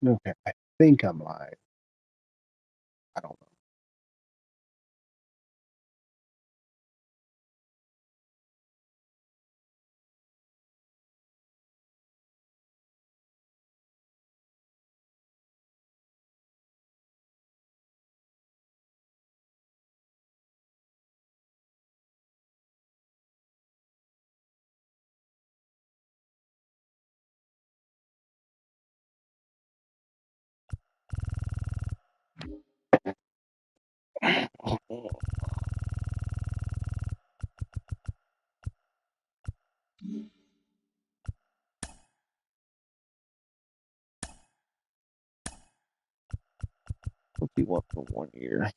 Okay, I think I'm live. I don't know. What's he want for 1 year?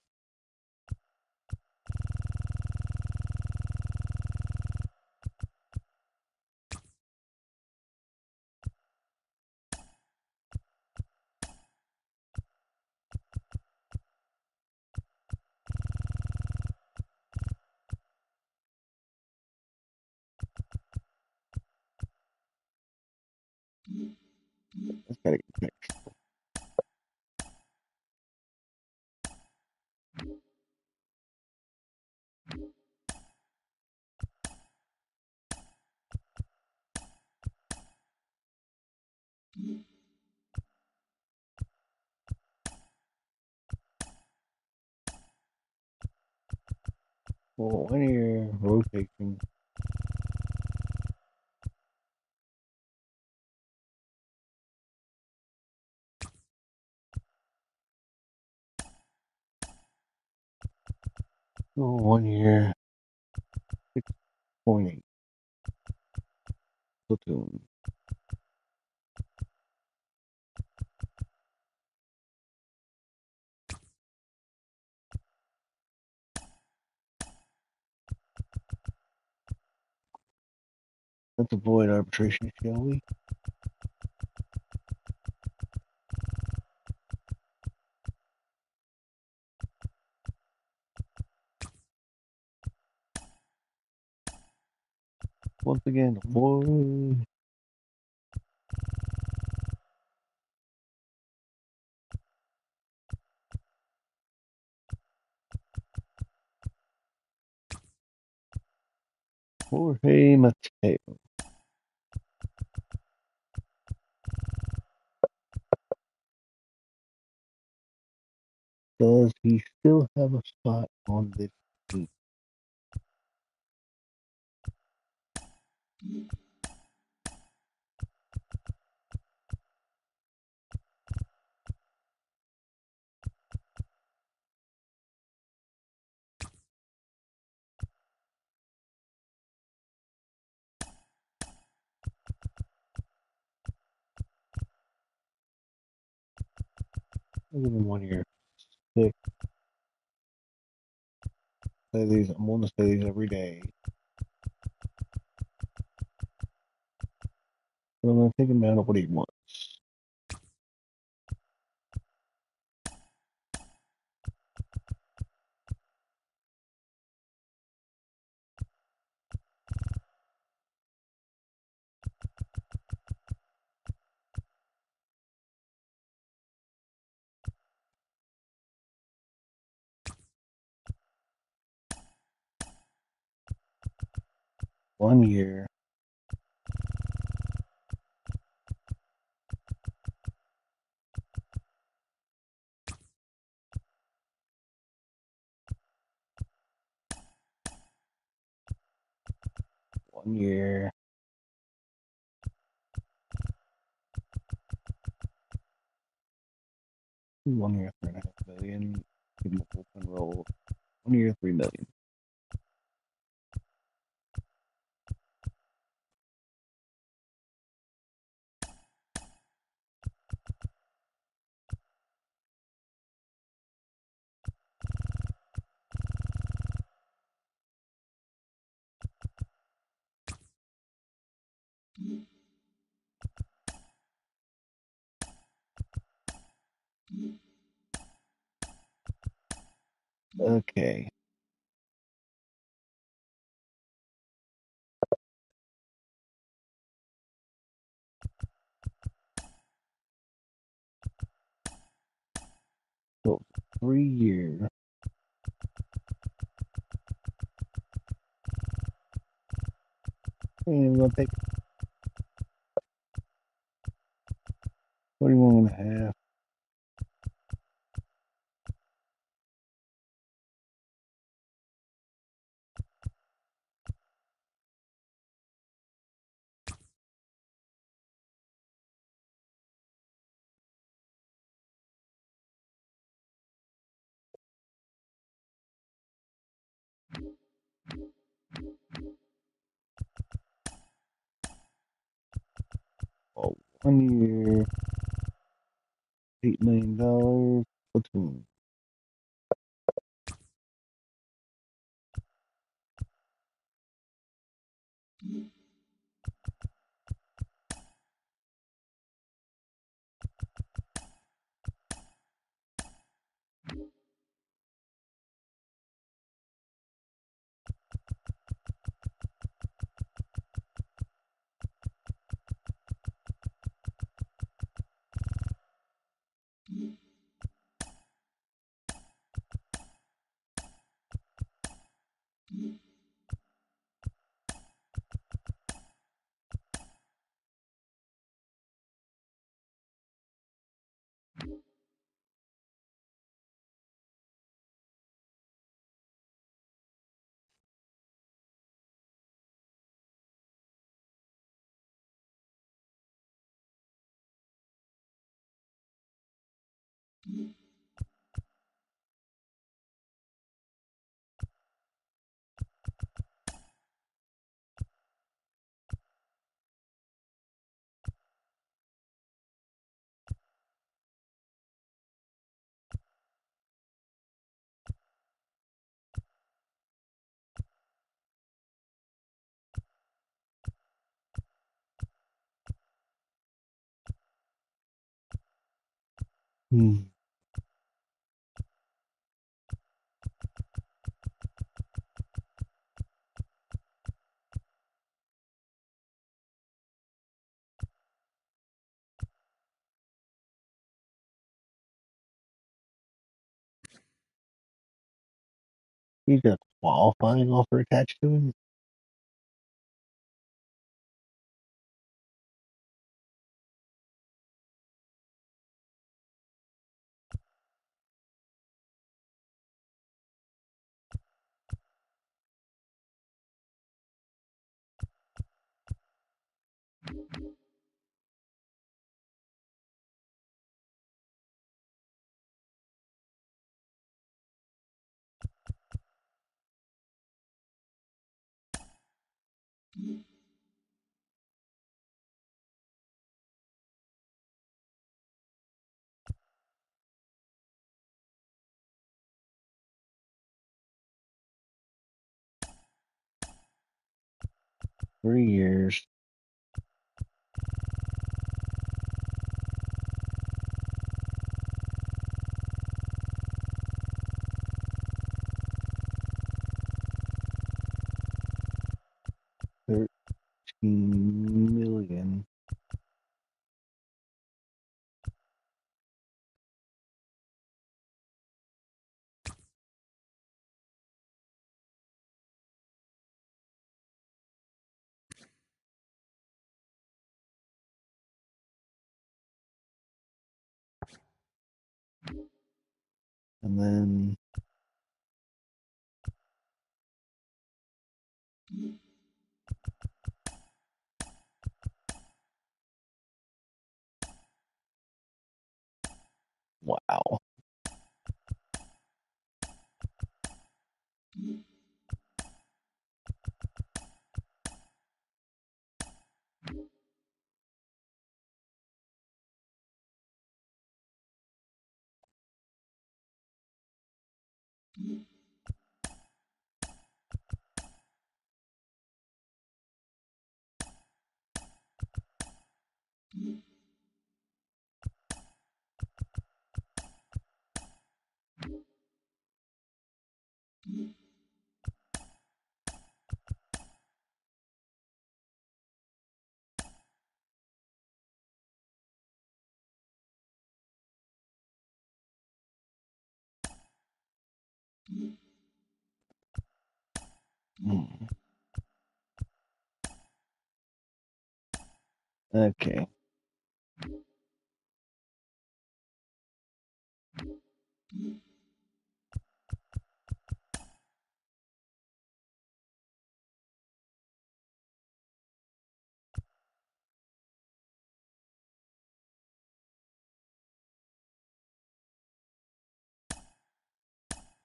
That's gotta get fixed. Well, 1 year rotation. Oh, 1 year, 6.8 platoon. Let's avoid arbitration, shall we? Once again, boy. Jorge Mateo. Does he still have a spot on this team? 1 year. 6. Say these. I'm gonna say these every day. But I'm gonna take him down to what he wants. 1 year. 1 year. 1 year, 3.5 million. Give him a bullpen roll. 1 year, 3 million. Okay. 3 year. And we're gonna take 21.5. Oh, 1 year, $8 million. Platoon. He's got a qualifying offer attached to him. 3 years. $13 million. And then wow. Hmm. Okay.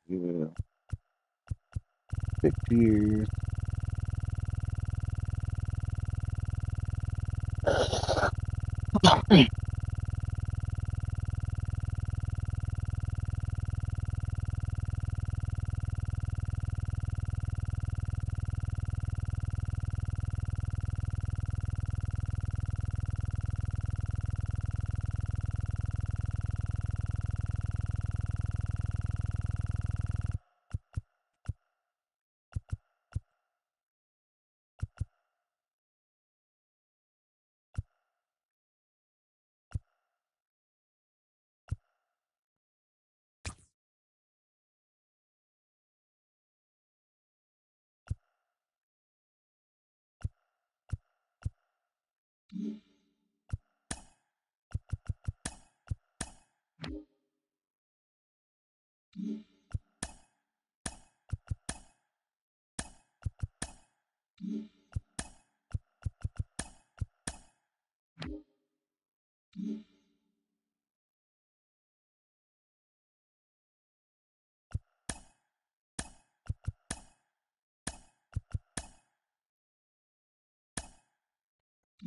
We will 6 years.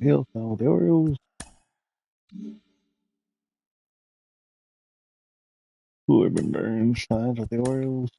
Hell, no, the Orioles. Whoever Burns signed with the Orioles.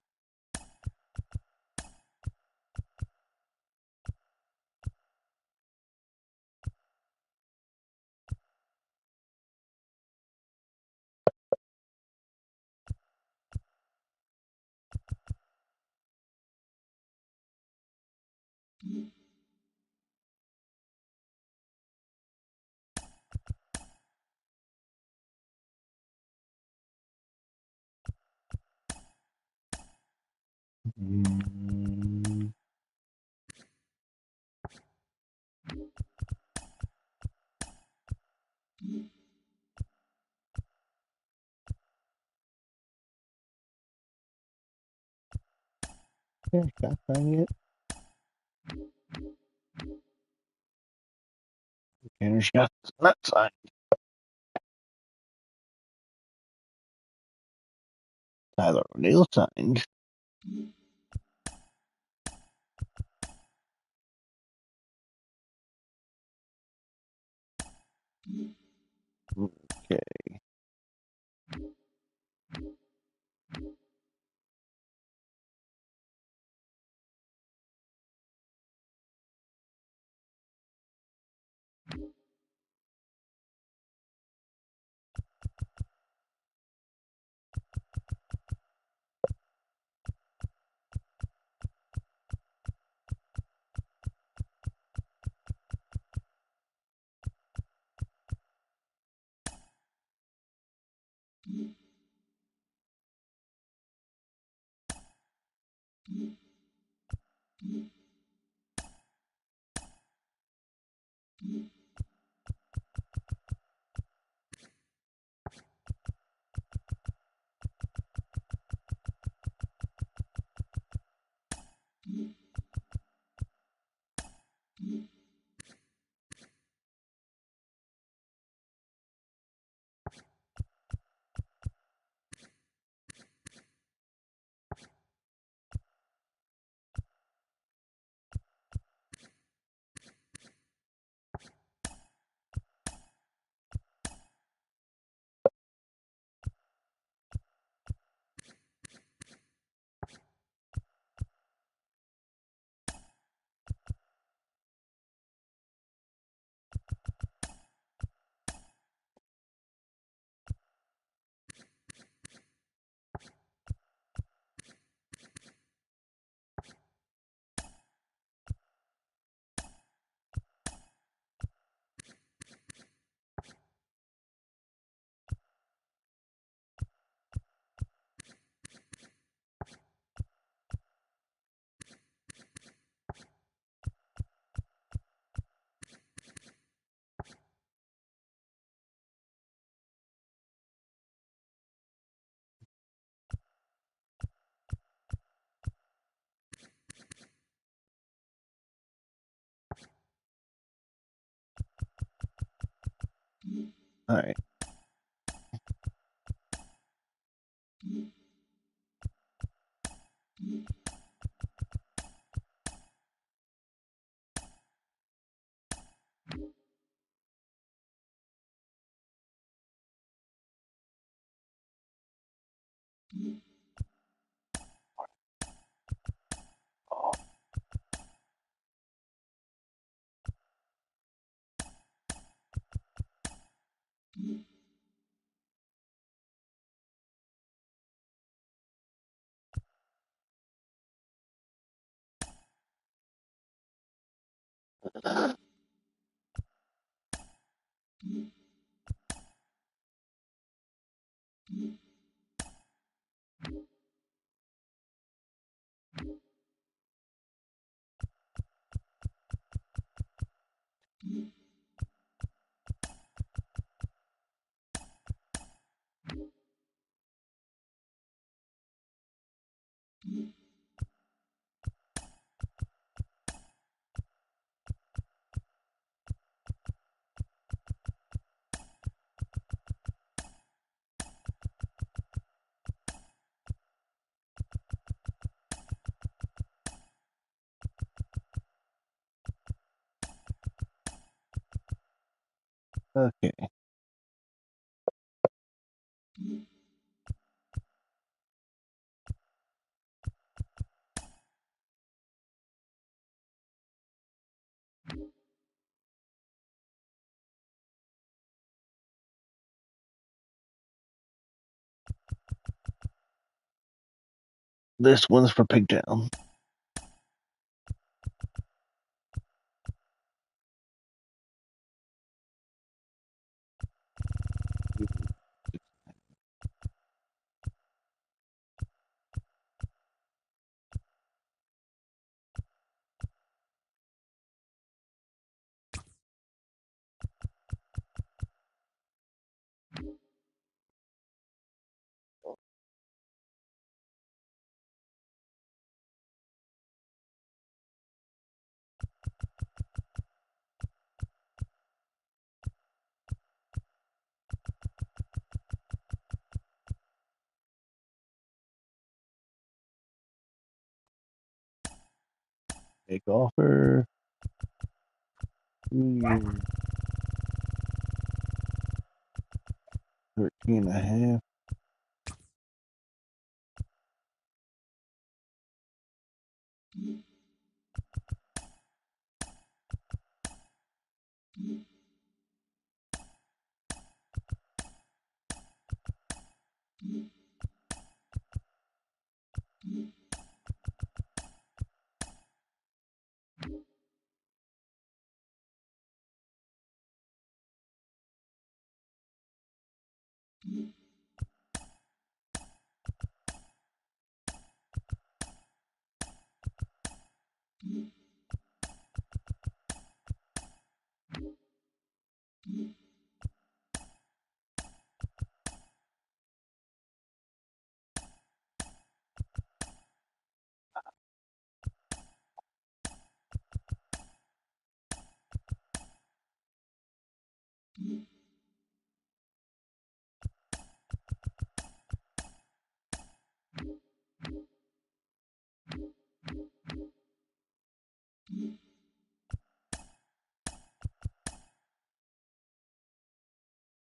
Mm, yeah, got signed yet? Tanner Scott's not signed. Tyler O'Neill signed. Okay. All right. Oh, okay. This one's for Pigtown. Take offer. 13.5.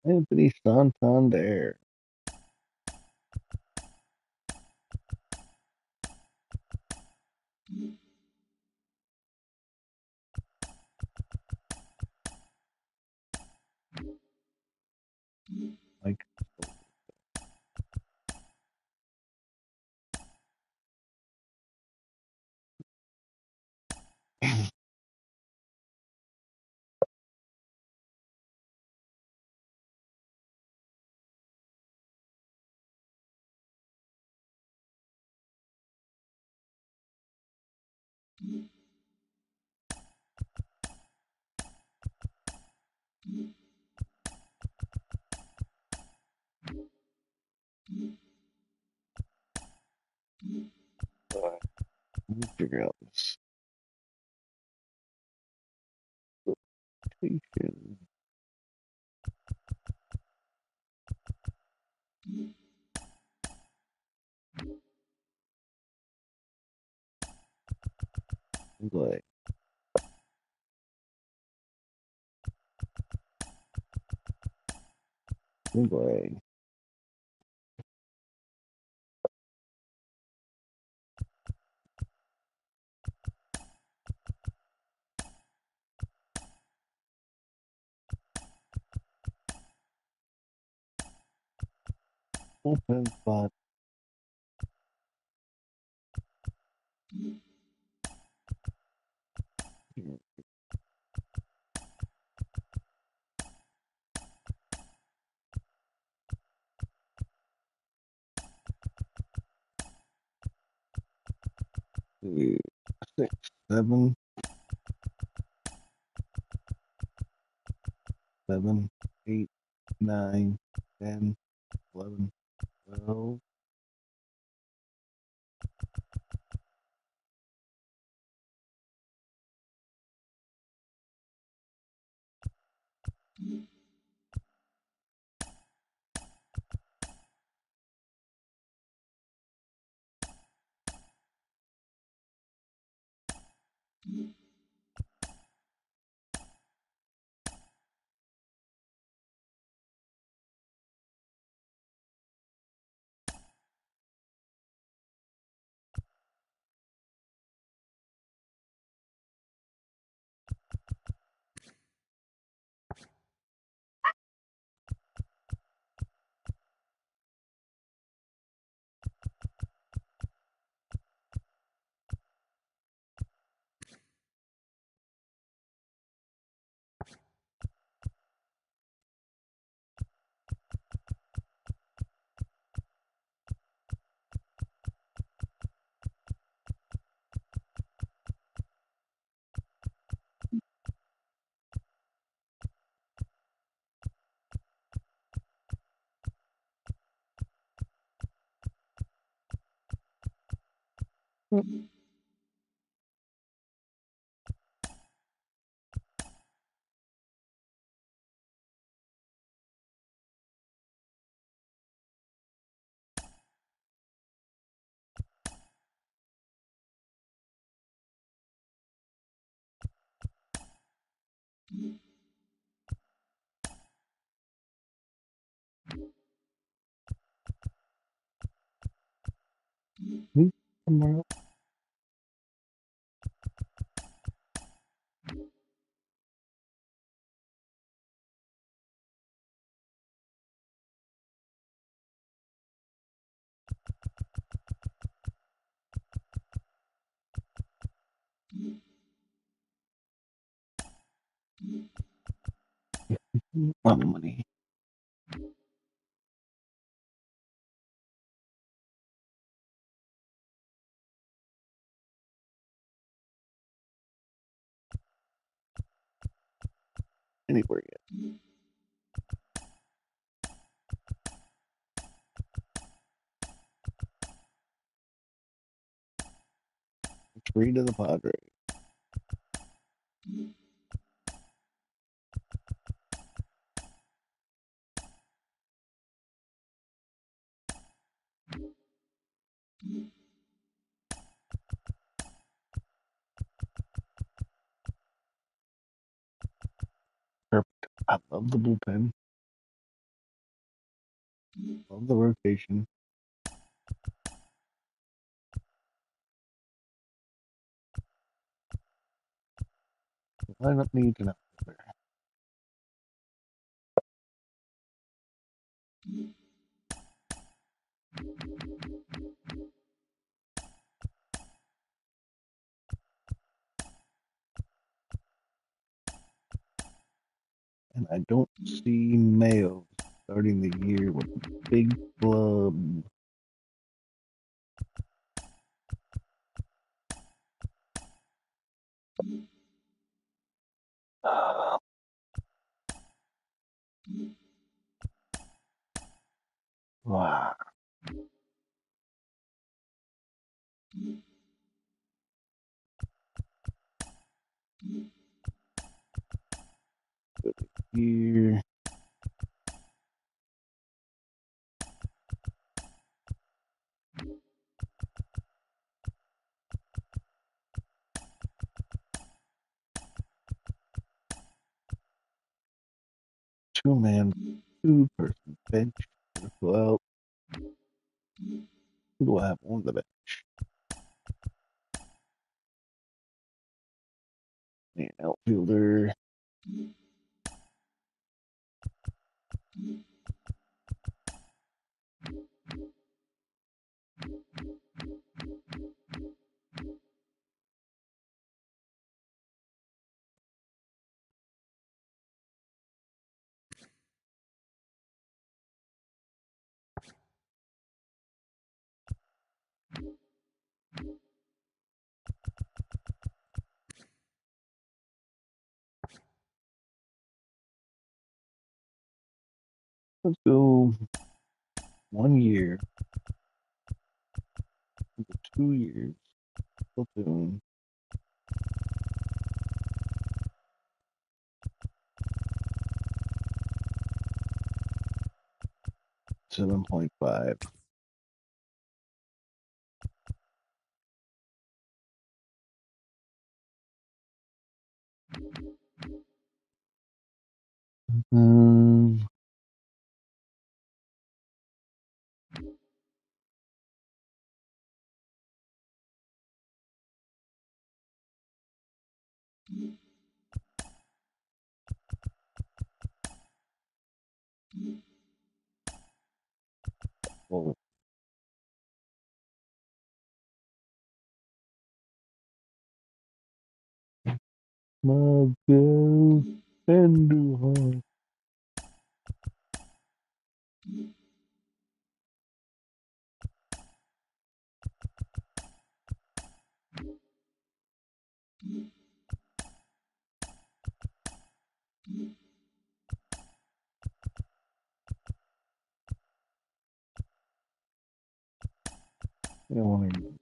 Anthony Santander. Like, let me figure out this rotation. Single A. Single A. Bullpen spot. Two, 6, 7, 7, 8, 9, 10, 11, 12. Move somewhere else. Want money. Anywhere yet. Trade to the Padres. Perfect. I love the bullpen. Love the rotation. The lineup needs an outfielder. And I don't see Mayo starting the year with a big club. Wow. Here. two-man, two-person bench. Well, who do I have on the bench? An outfielder. Let's go 1 year, 2 years. Platoon. 7.5. Um, well, Miguel Andujar. I want to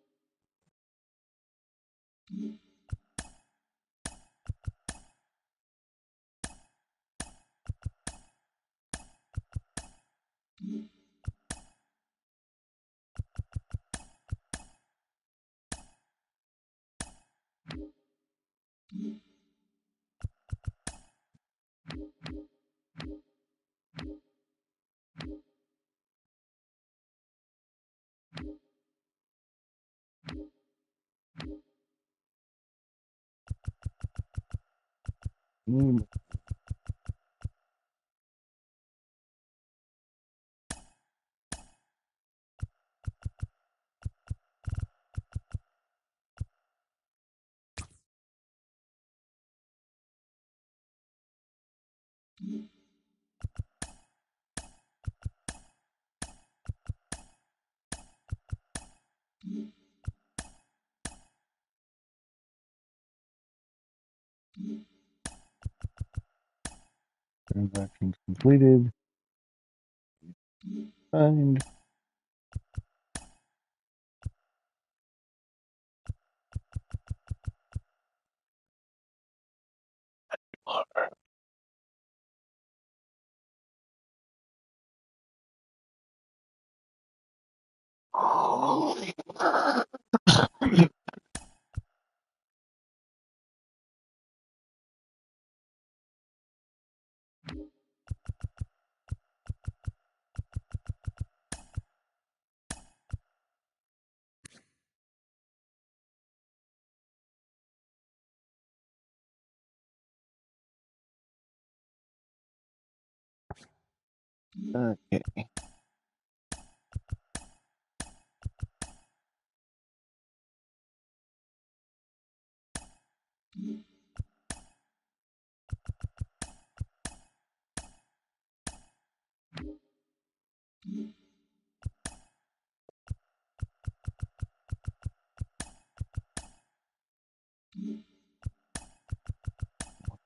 move. Transactions completed. Signed. Okay.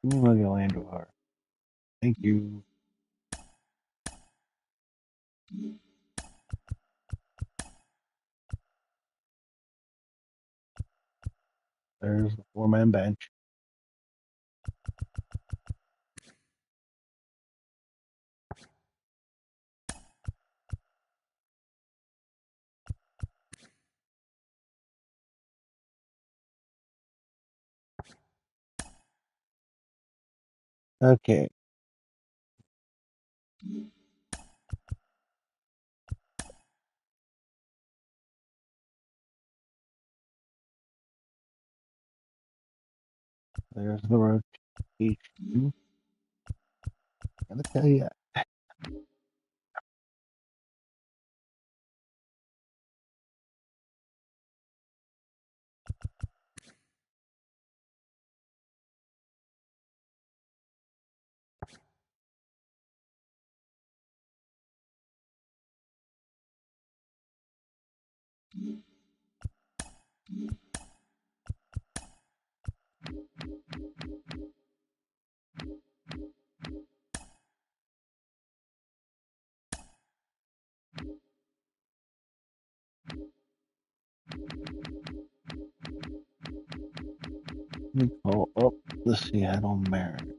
Give me Miguel Andujar. Thank you. There's the four-man bench. Okay. There's the rotation. Gotta tell you. We call up the Seattle Mariners.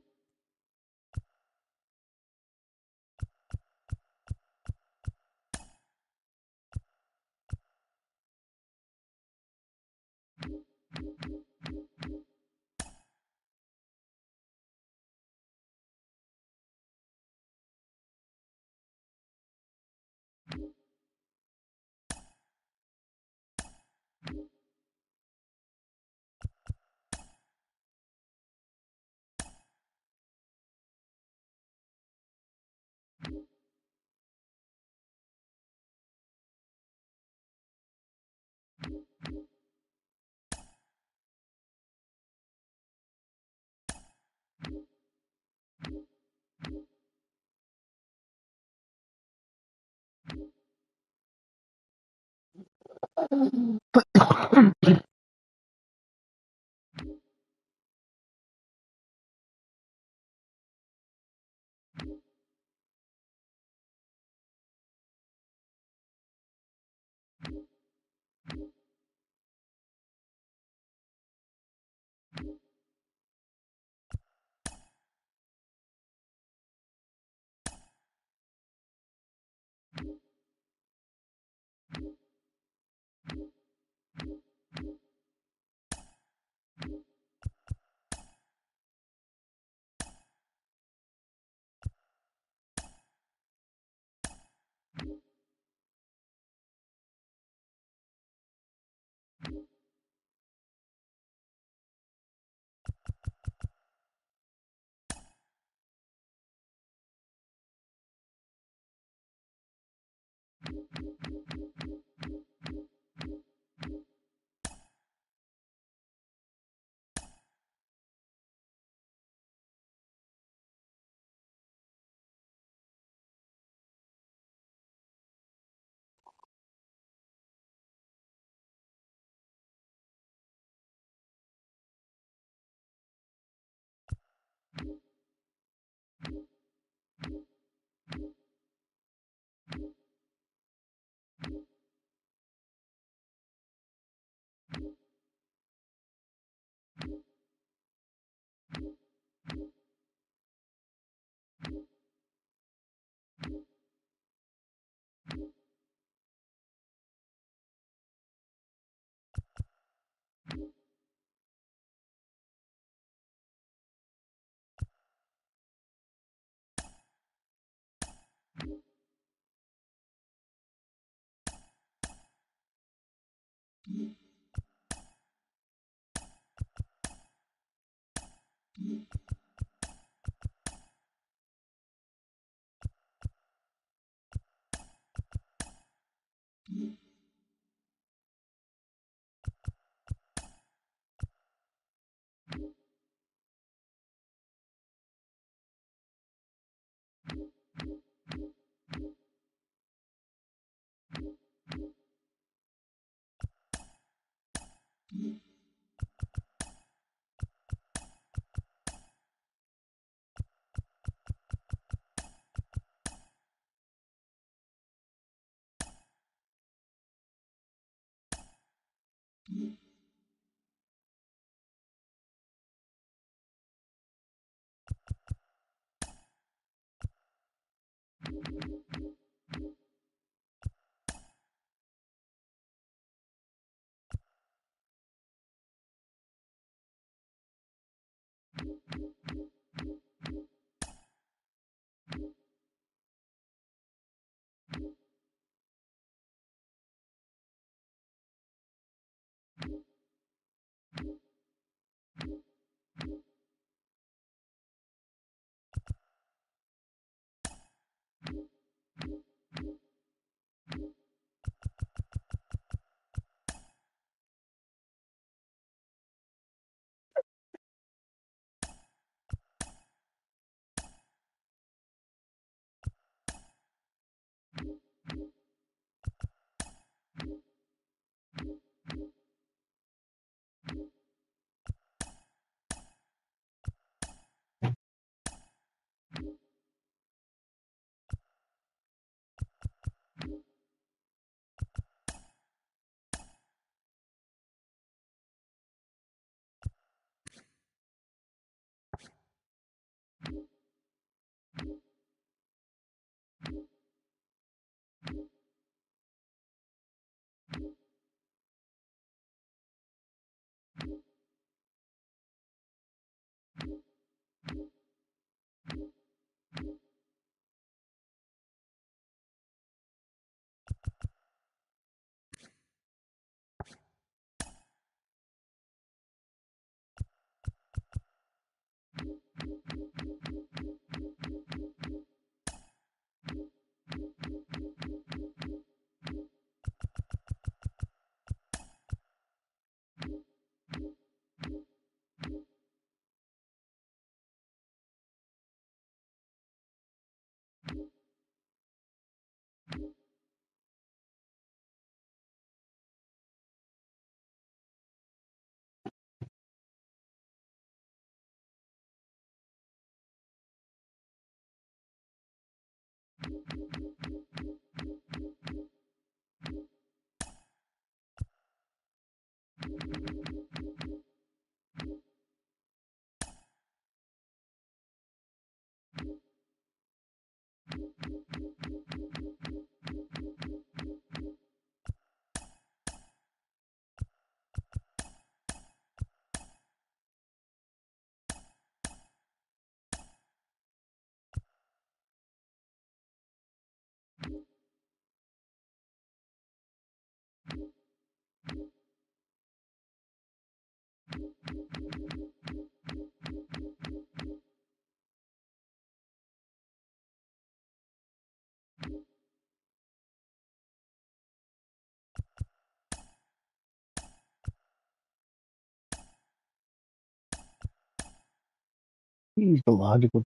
He's the logical.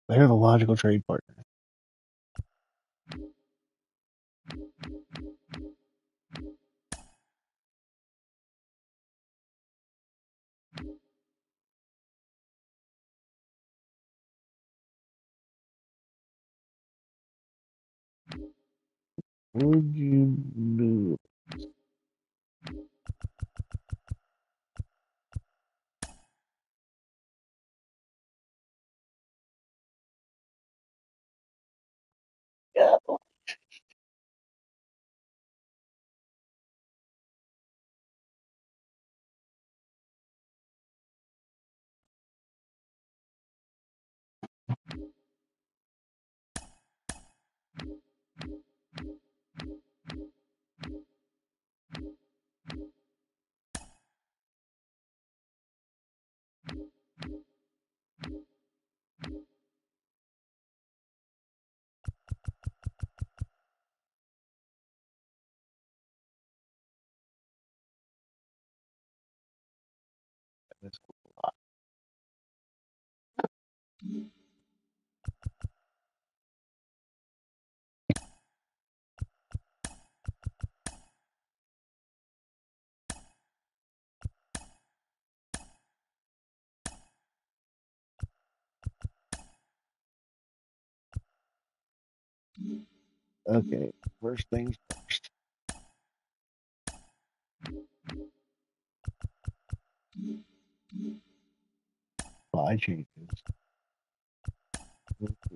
They're the logical trade partner. Would you do? Yeah. That's cool. Okay, first things first. Supply changes.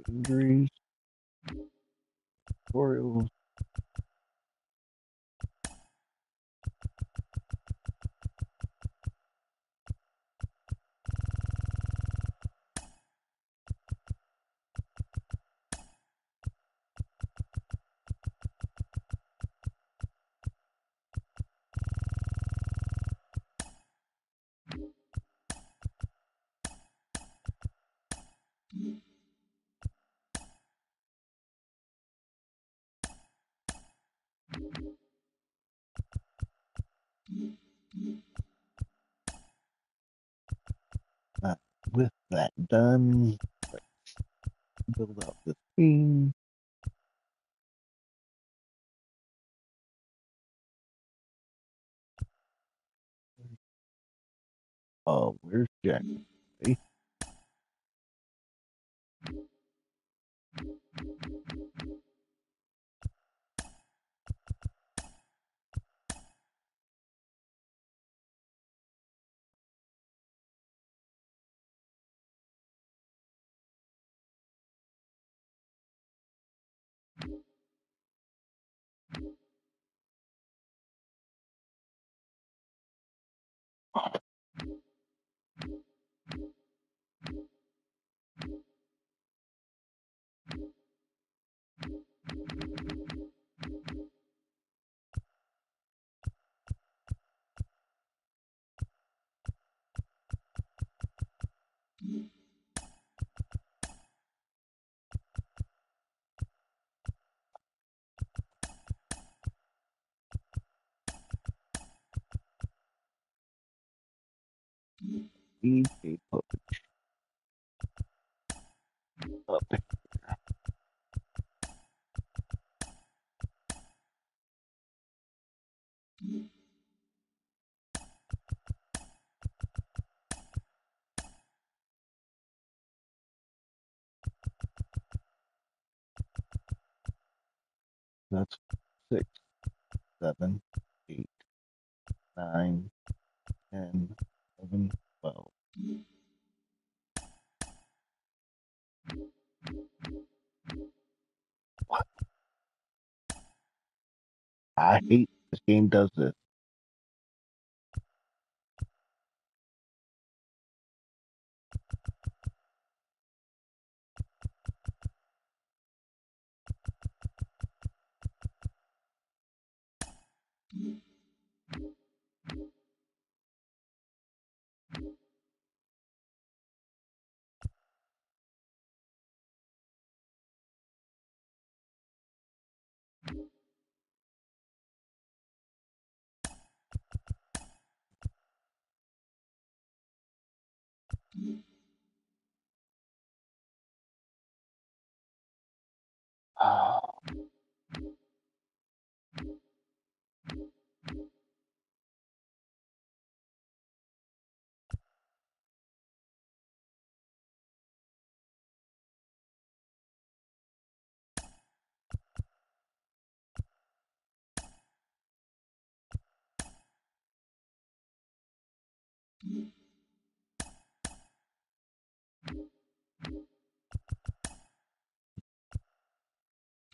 Injuries. Orioles. Uh, with that done, let's build up the team. Oh, where's Jack? Hey, EJ put up. That's 6, 7, 8, 9, 10, 11, 12. What? I hate this game does this.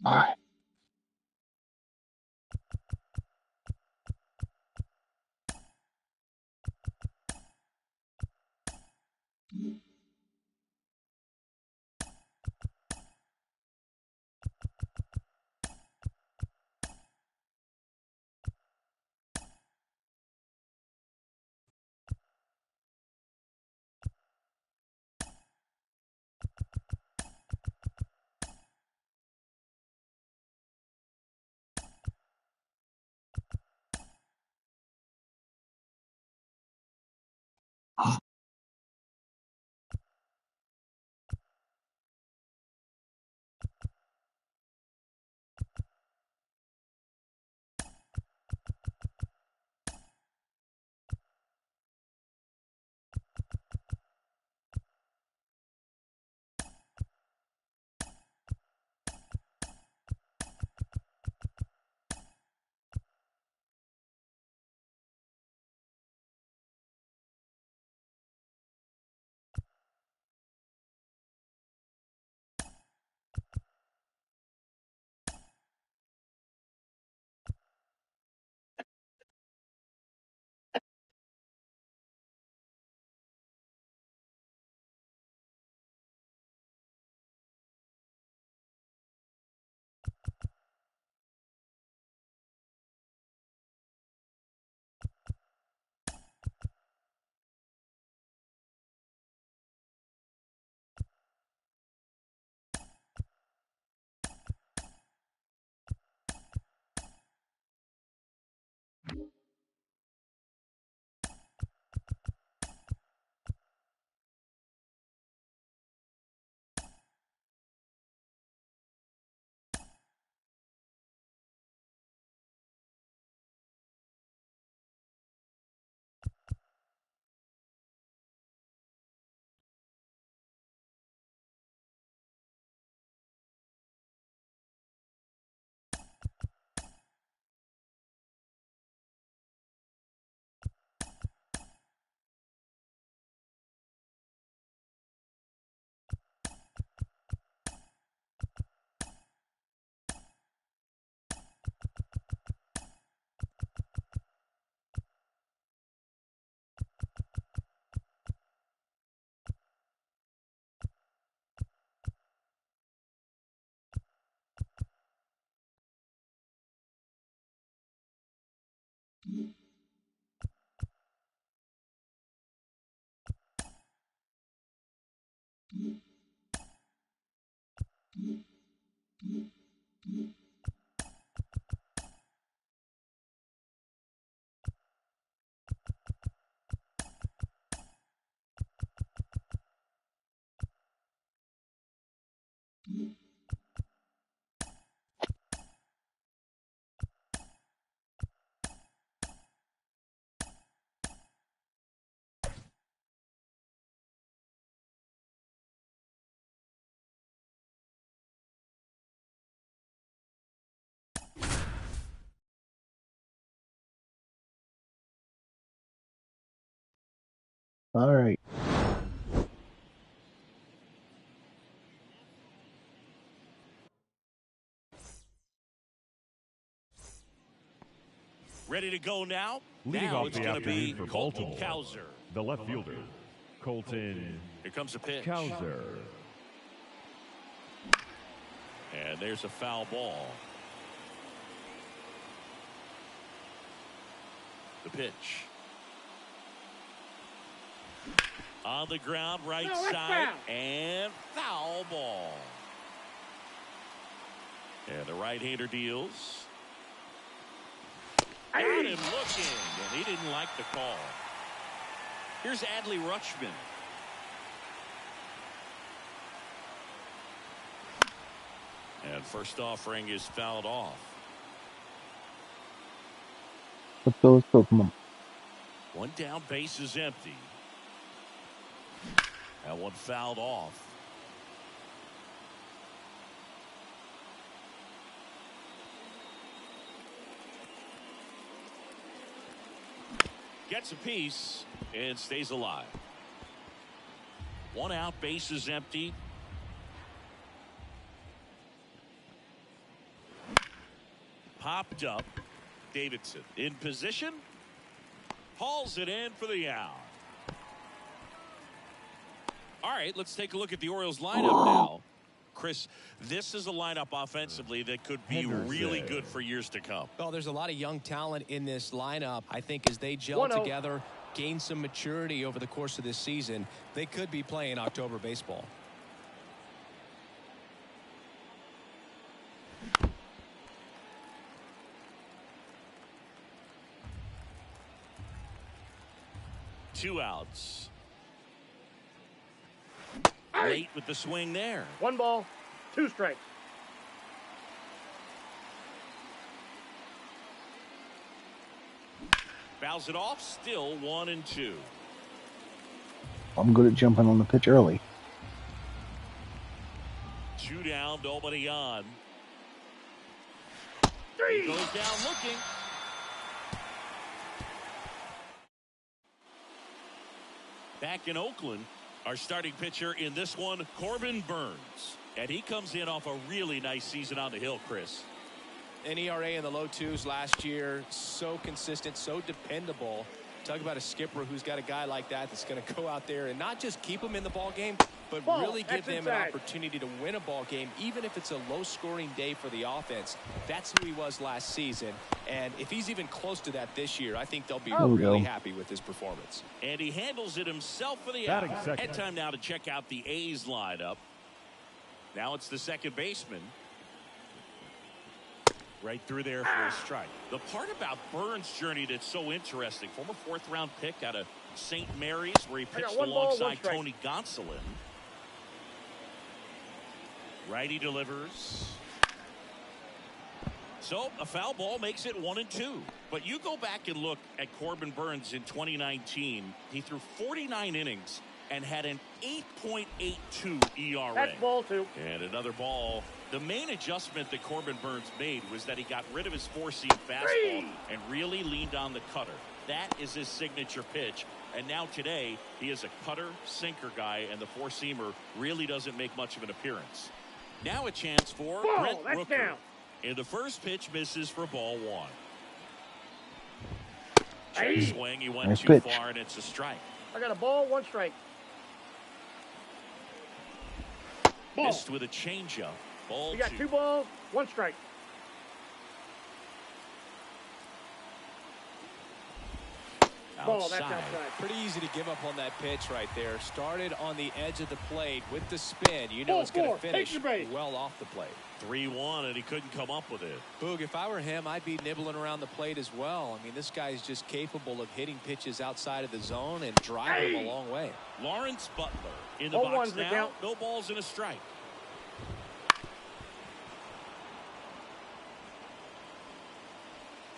Alright. All right. Ready to go now? Leading now off it's the going to be afternoon for Colton Baltimore, Cowser. the left fielder, Colton Here comes a pitch. Cowser. And there's a foul ball. The pitch. On the ground, right side, and foul ball. And the right-hander deals. Got him looking, and he didn't like the call. Here's Adley Rutschman. And first offering is fouled off. Let's go, come on. One down, base is empty. That one fouled off. Gets a piece and stays alive. One out, base is empty. Popped up. Davidson in position. Hauls it in for the out. All right, let's take a look at the Orioles lineup now. Chris, this is a lineup offensively that could be really good for years to come. Well, there's a lot of young talent in this lineup. I think as they gel together, gain some maturity over the course of this season, they could be playing October baseball. Two outs. Late with the swing there. 1 ball, 2 strikes. Fouls it off. Still 1-2. I'm good at jumping on the pitch early. 2 down, nobody on. 3. He goes down looking. Back in Oakland, our starting pitcher in this one, Corbin Burns. And he comes in off a really nice season on the hill, Chris. An ERA in the low 2s last year. So consistent, so dependable. Talk about a skipper who's got a guy like that that's going to go out there and not just keep them in the ball game, but really give them an opportunity to win a ball game, even if it's a low-scoring day for the offense. That's who he was last season. And if he's even close to that this year, I think they'll be really happy with his performance. And he handles it himself for the out. And time now to check out the A's lineup. Now it's the second baseman. Right through there for a strike. The part about Burns' journey that's so interesting, former 4th-round pick out of St. Mary's, where he pitched alongside Tony Gonsolin. Righty delivers. So a foul ball makes it 1-2. But you go back and look at Corbin Burns in 2019. He threw 49 innings and had an 8.82 ERA. That's ball 2. And another ball. The main adjustment that Corbin Burns made was that he got rid of his 4-seam fastball and really leaned on the cutter. That is his signature pitch. And now today, he is a cutter sinker guy, and the 4-seamer really doesn't make much of an appearance. Now a chance for Brent Rooker. Down. And the first pitch misses for ball 1. Check swing. He went too far, and it's a strike. I got a ball, 1 strike. Ball. Missed with a changeup. Ball We got 2. 2 balls, 1 strike. Ball, that's outside. Pretty easy to give up on that pitch right there. Started on the edge of the plate with the spin. You know it's going to finish well off the plate. 3-1, and he couldn't come up with it. Boog, if I were him, I'd be nibbling around the plate as well. I mean, this guy's just capable of hitting pitches outside of the zone and driving them a long way. Lawrence Butler in the box now. No balls and a strike.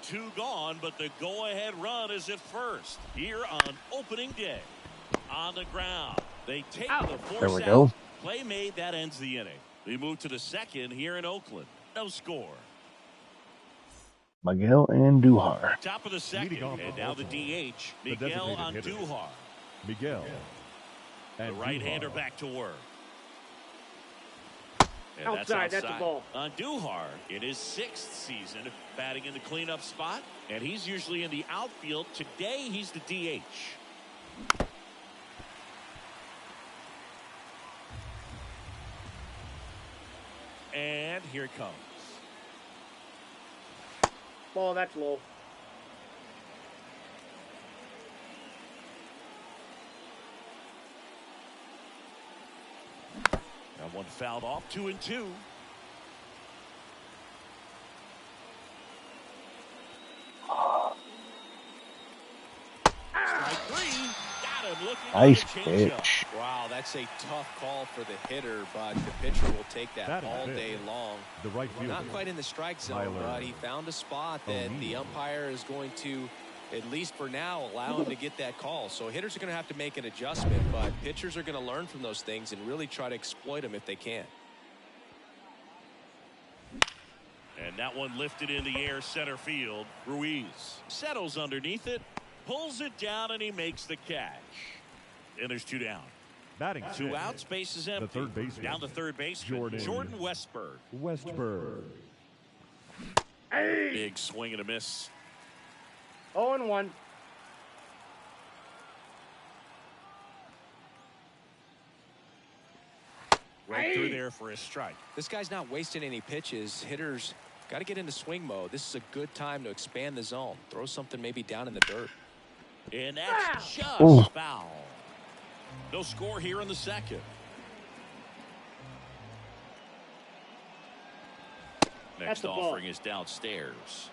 Two gone, but the go-ahead run is at first here on opening day. On the ground, they take the force out. Play made, that ends the inning. We move to the second here in Oakland. No score. Miguel Andujar. Top of the second, and now the DH, Miguel Andujar. Miguel. The And right-hander Duhar. back to work. And Outside, that's a ball. Duhar in his 6th season, batting in the cleanup spot, and he's usually in the outfield. Today, he's the DH. And here it comes. Ball, that's low. That one fouled off, 2-2. Strike 3. Got him looking Nice for the changeup. pitch. Wow, that's a tough call for the hitter, but the pitcher will take that That is all it. day long. The right fielder. Not quite in the strike zone, Tyler but he found a spot that the O'Neill. umpire is going to, at least for now, allow him to get that call. So hitters are going to have to make an adjustment, but pitchers are going to learn from those things and really try to exploit them if they can. And that one lifted in the air center field. Ruiz settles underneath it, pulls it down, and he makes the catch. And there's 2 down. Batting 2 sixth. outs, base is empty. third baseman. Down to third baseman, Jordan Westberg. Westberg. Hey! Big swing and a miss. 0-1. Right through there for a strike. This guy's not wasting any pitches. Hitters got to get into swing mode. This is a good time to expand the zone. Throw something maybe down in the dirt. And that's just foul. No score here in the 2nd. That's Next the ball. offering is downstairs.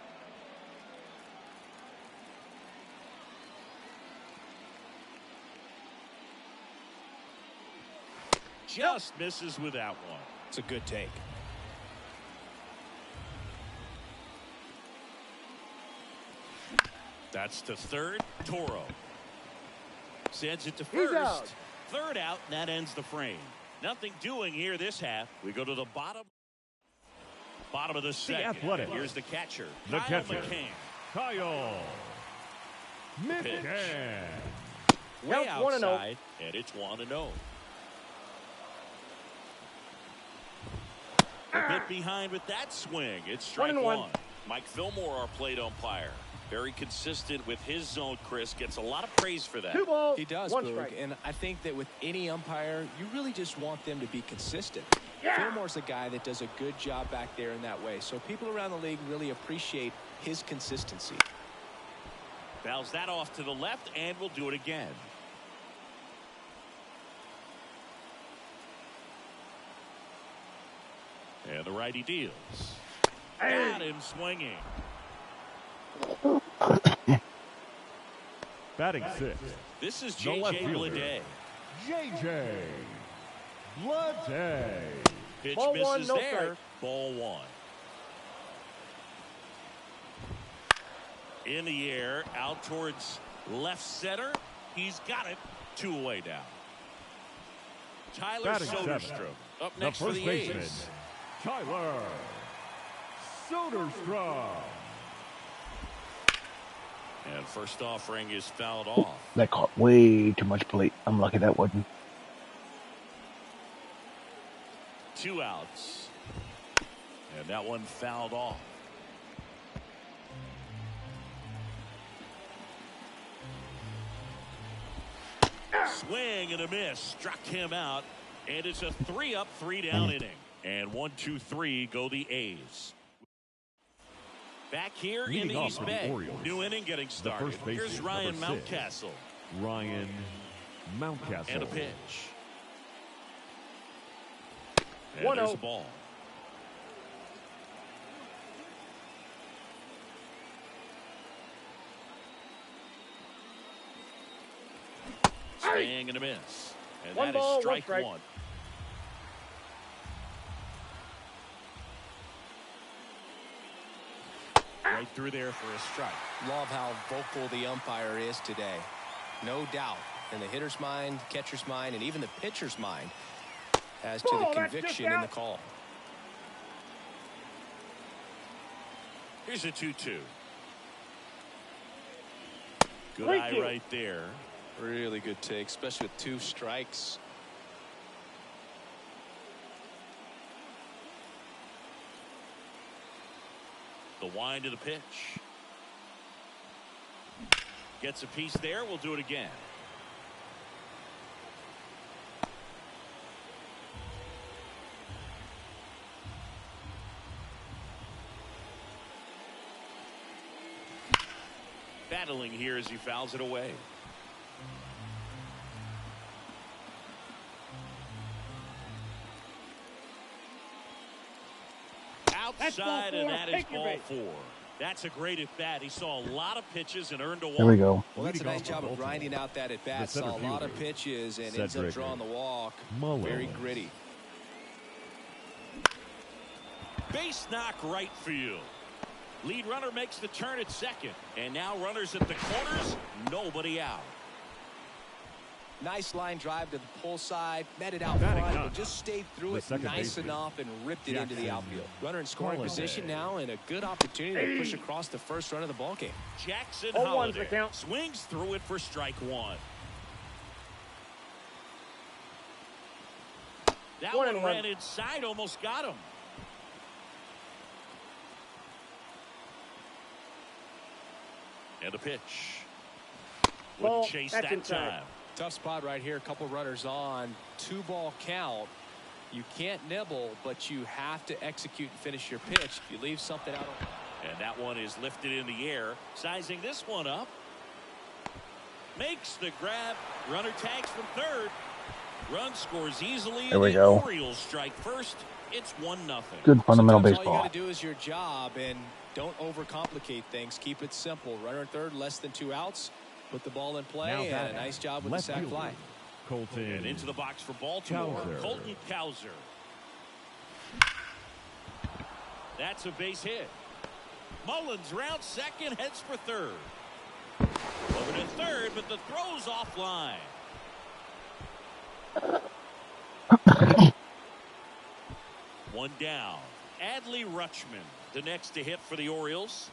Just misses with that one. It's a good take. That's to third. Toro sends it to He's first. out. Third out, and that ends the frame. Nothing doing here this half. We go to the bottom of the second. Athletic. Here's the catcher, The Kyle catcher. McCann. Kyle McCann. Way Count 1-0. outside, and it's 1-0. A bit behind with that swing. It's strike 1-1. 1. Mike Fillmore, our plate umpire. Very consistent with his zone, Chris. Gets a lot of praise for that. 2 balls. He does, 1 Boog, strike. and I think that with any umpire, you really just want them to be consistent. Yeah. Fillmore's a guy that does a good job back there in that way, so people around the league really appreciate his consistency. Fouls that off to the left, and we'll do it again. And the righty deals. Got him swinging. Batting sixth. This is The left J.J. fielder. Bleday. JJ Bleday. Pitch Ball misses 1, no there. strike. Ball 1. In the air, out towards left center. He's got it. 2 away now. Tyler Batting Soderstrom seventh. up The next for first the baseman, A's. Tyler Soderstrom. And first offering is fouled off. That caught way too much plate. I'm lucky that wasn't. 2 outs. And that one fouled off. Swing and a miss. Struck him out. And it's a 3-up, 3-down inning. And 1, 2, 3 go the A's. Back here in Leading the off East for the Bay. Orioles, New inning getting started. first baseman, Here's Ryan number 6. Mountcastle. Ryan Mountcastle. And a pitch. And 1-0. there's a ball. Swing and a miss. And One that ball, is one strike strike. 1. Right through there for a strike. Love how vocal the umpire is today. No doubt. In the hitter's mind, catcher's mind, and even the pitcher's mind as to Ball, the that's just conviction in the out. call. Here's a 2-2. Good Thank eye you. right there. Really good take, especially with 2 strikes. The wind of the pitch. Gets a piece there. We'll do it again. Battling here as he fouls it away. Outside, and that is ball 4. That's a great at bat. He saw a lot of pitches and earned a walk. There we go. Well, that's a nice job of grinding out that at bat. Saw a lot of pitches and ends up drawing the walk. Very gritty. Base knock right field. Lead runner makes the turn at second. And now runners at the corners. Nobody out. Nice line drive to the pull side. Met it out front, but just stayed through it nice enough and ripped it into the outfield. Runner in scoring position now, and a good opportunity to push across the first run of the ball game. Jackson Holiday swings through it for strike 1. That one ran inside, almost got him. And the pitch. Wouldn't chase that time. Tough spot right here. A couple runners on. 2-ball count. You can't nibble, but you have to execute and finish your pitch. If you leave something out. And that one is lifted in the air. Sizing this one up. Makes the grab. Runner tags from third. Run scores easily. There we go. Orioles strike first. It's 1-0. Good fundamental Sometimes baseball. all you got to do is your job, and don't overcomplicate things. Keep it simple. Runner in third, less than 2 outs. Put the ball in play, and a nice job with the sac fly. Colton. And into the box for Baltimore. Colton Cowser. That's a base hit. Mullins round second, heads for third. Over to third, but the throw's offline. One down. Adley Rutschman, the next to hit for the Orioles.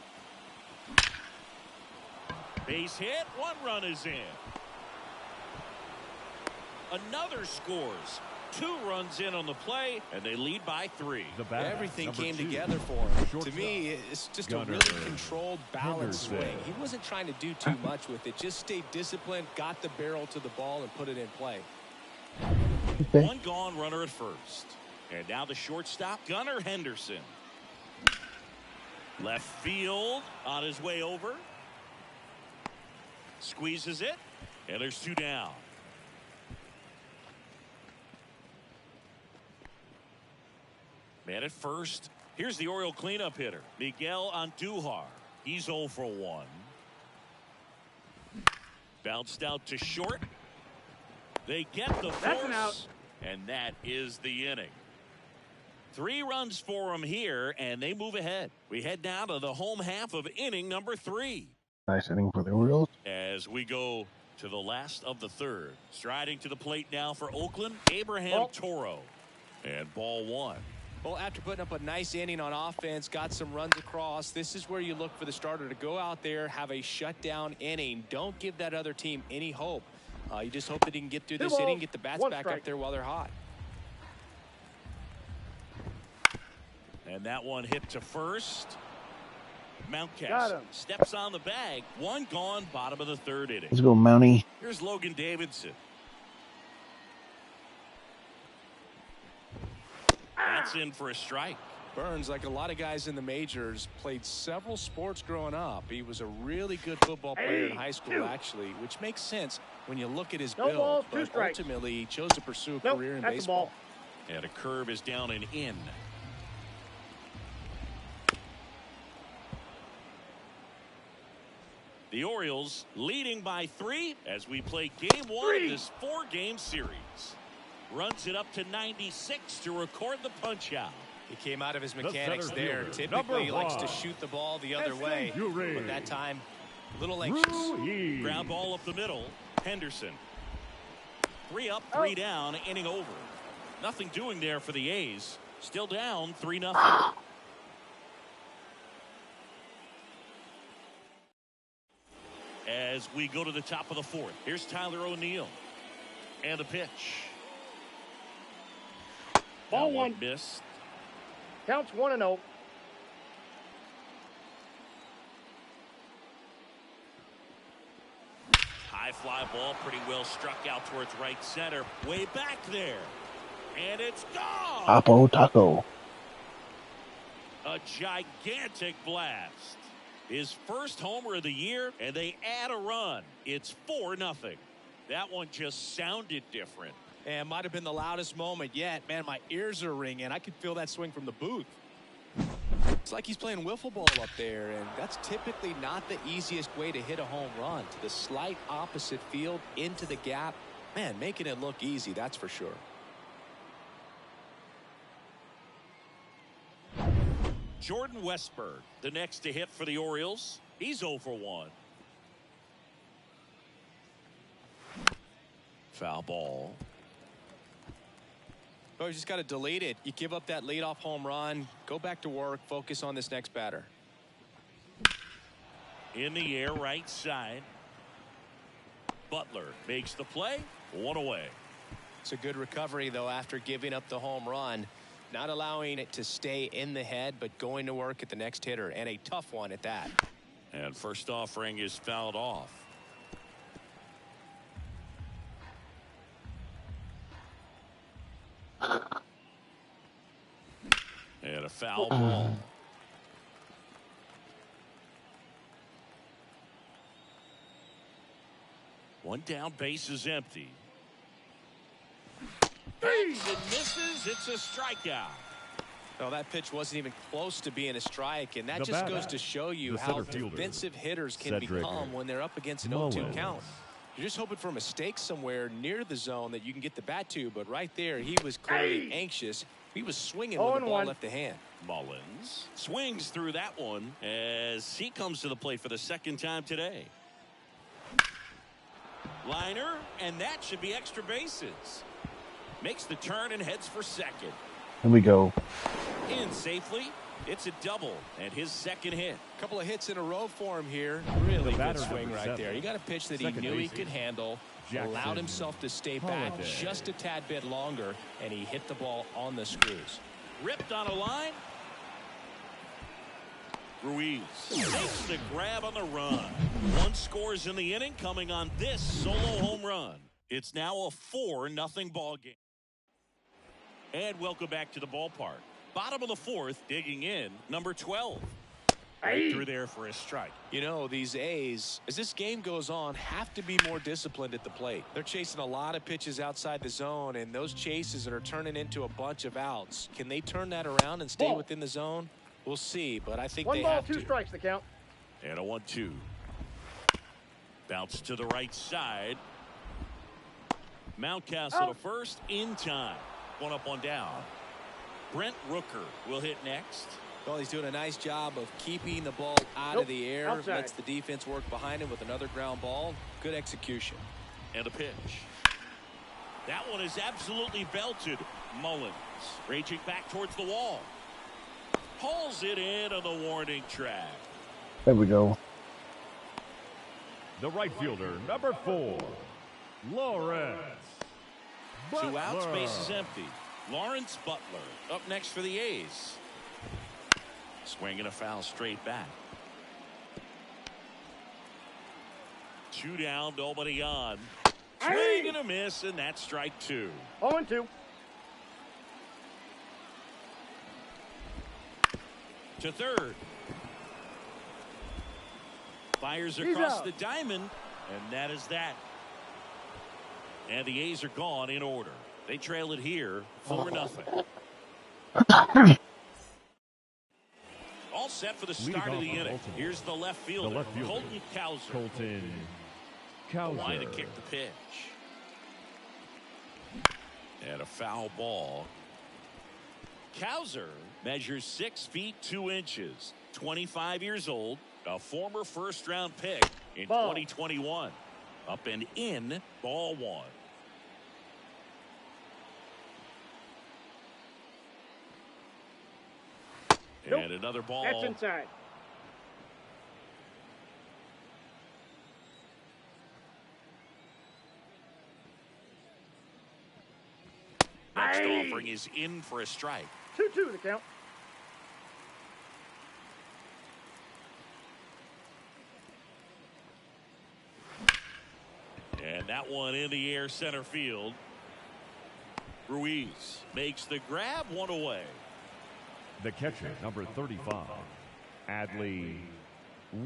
Base hit. 1 run is in. Another scores. 2 runs in on the play, and they lead by 3. Everything came together for him. To me, it's just a really controlled, balanced swing. He wasn't trying to do too much with it. Just stayed disciplined, got the barrel to the ball, and put it in play. 1 gone, runner at first. And now the shortstop, Gunnar Henderson. Left field on his way over. Squeezes it, and there's 2 down. Man at first. Here's the Oriole cleanup hitter, Miguel Andujar. He's 0 for 1. Bounced out to short. They get the force, and that is the inning. 3 runs for them here, and they move ahead. We head now to the home half of inning number 3. Nice inning for the Orioles. As we go to the last of the third. Striding to the plate now for Oakland, Abraham Toro. And ball 1. Well, after putting up a nice inning on offense, got some runs across, this is where you look for the starter to go out there, have a shutdown inning. Don't give that other team any hope. You just hope that he can get through this inning, get the bats back up there while they're hot. And that one hit to first. Mountcastle steps on the bag. 1 gone, bottom of the 3rd inning. Let's go, Mountie. Here's Logan Davidson. That's in for a strike. Burns, like a lot of guys in the majors, played several sports growing up. He was a really good football player in high school, actually, which makes sense when you look at his build. But ultimately, he chose to pursue a career in baseball. And a curve is down and in. The Orioles leading by 3 as we play game 1 of this 4-game series. Runs it up to 96 to record the punch out. He came out of his mechanics there. Typically, he likes to shoot the ball the other way. But that time, a little anxious. Ground ball up the middle. Henderson. 3 up, 3 down, inning over. Nothing doing there for the A's. Still down 3-0. as we go to the top of the fourth. Here's Tyler O'Neill. And the pitch. Ball That one. Missed. Counts 1-0. High fly ball, pretty well struck out towards right center. Way back there. And it's gone. Apo Taco. A gigantic blast. His first homer of the year, and they add a run. It's 4-0. That one just sounded different. And might have been the loudest moment yet. Man, my ears are ringing. I could feel that swing from the booth. It's like he's playing wiffle ball up there, and that's typically not the easiest way to hit a home run. To the slight opposite field, into the gap. Man, making it look easy, that's for sure. Jordan Westburg, the next to hit for the Orioles. He's 0 for 1. Foul ball. Oh, you just got to delete it. You give up that leadoff home run. Go back to work. Focus on this next batter. In the air, right side. Butler makes the play. 1 away. It's a good recovery, though, after giving up the home run. Not allowing it to stay in the head, but going to work at the next hitter, and a tough one at that. And first offering is fouled off. And a foul ball. One down, base is empty. Hits and misses. It's a strikeout. Well, that pitch wasn't even close to being a strike, and that The just batter, goes to show you the how center fielder, defensive hitters can Cedric become when they're up against an 0-2 Mullins. count. You're just hoping for a mistake somewhere near the zone that you can get the bat to, but right there, he was clearly anxious. He was swinging when the ball 0-1. left the hand. Mullins swings through that one as he comes to the plate for the second time today. Liner, and that should be extra bases. Makes the turn and heads for second. Here we go. In safely. It's a double and his second hit. A couple of hits in a row for him here. Really The good batter, swing number right 7. there. He got a pitch that he Second knew he baseman, could handle. Jackson Allowed himself to stay back Holiday. just a tad bit longer, and he hit the ball on the screws. Ripped on a line. Ruiz takes the grab on the run. One scores in the inning coming on this solo home run. It's now a 4-0 ball game. And welcome back to the ballpark. Bottom of the fourth, digging in, number 12. Right through there for a strike. You know, these A's, as this game goes on, have to be more disciplined at the plate. They're chasing a lot of pitches outside the zone, and those chases are turning into a bunch of outs. Can they turn that around and stay within the zone? We'll see, but I think they 1 ball, have 2 to. strikes the count. And a 1-2. Bounce to the right side. Mountcastle to first in time. 1 up, 1 down. Brent Rooker will hit next. Well, he's doing a nice job of keeping the ball out Nope, of the air. outside. Lets the defense work behind him with another ground ball. Good execution. And a pitch. That one is absolutely belted. Mullins raging back towards the wall. Hauls it in on the warning track. There we go. The right fielder, number 4, Lawrence. 2 outs, Butler. base is empty. Lawrence Butler up next for the A's. Swinging a foul straight back. 2 down, nobody on. Swing and a miss, and that's strike 2. 0-2. To third. Fires He's across out. the diamond, and that is that. And the A's are gone in order. They trail it here 4-0. All set for the Leading start of off the on inning. Baltimore. Here's the left The fielder, left fielder, Colton Cowser. Colton Line to Cowser. kick the pitch. And a foul ball. Cowser measures 6 feet 2 inches. 25 years old. A former first-round pick in Ball. 2021. Up and in, ball 1. Nope. And another ball. That's inside. Next offering is in for a strike. 2-2 the count. And that one in the air center field. Ruiz makes the grab, one away. The catcher, number 35, Adley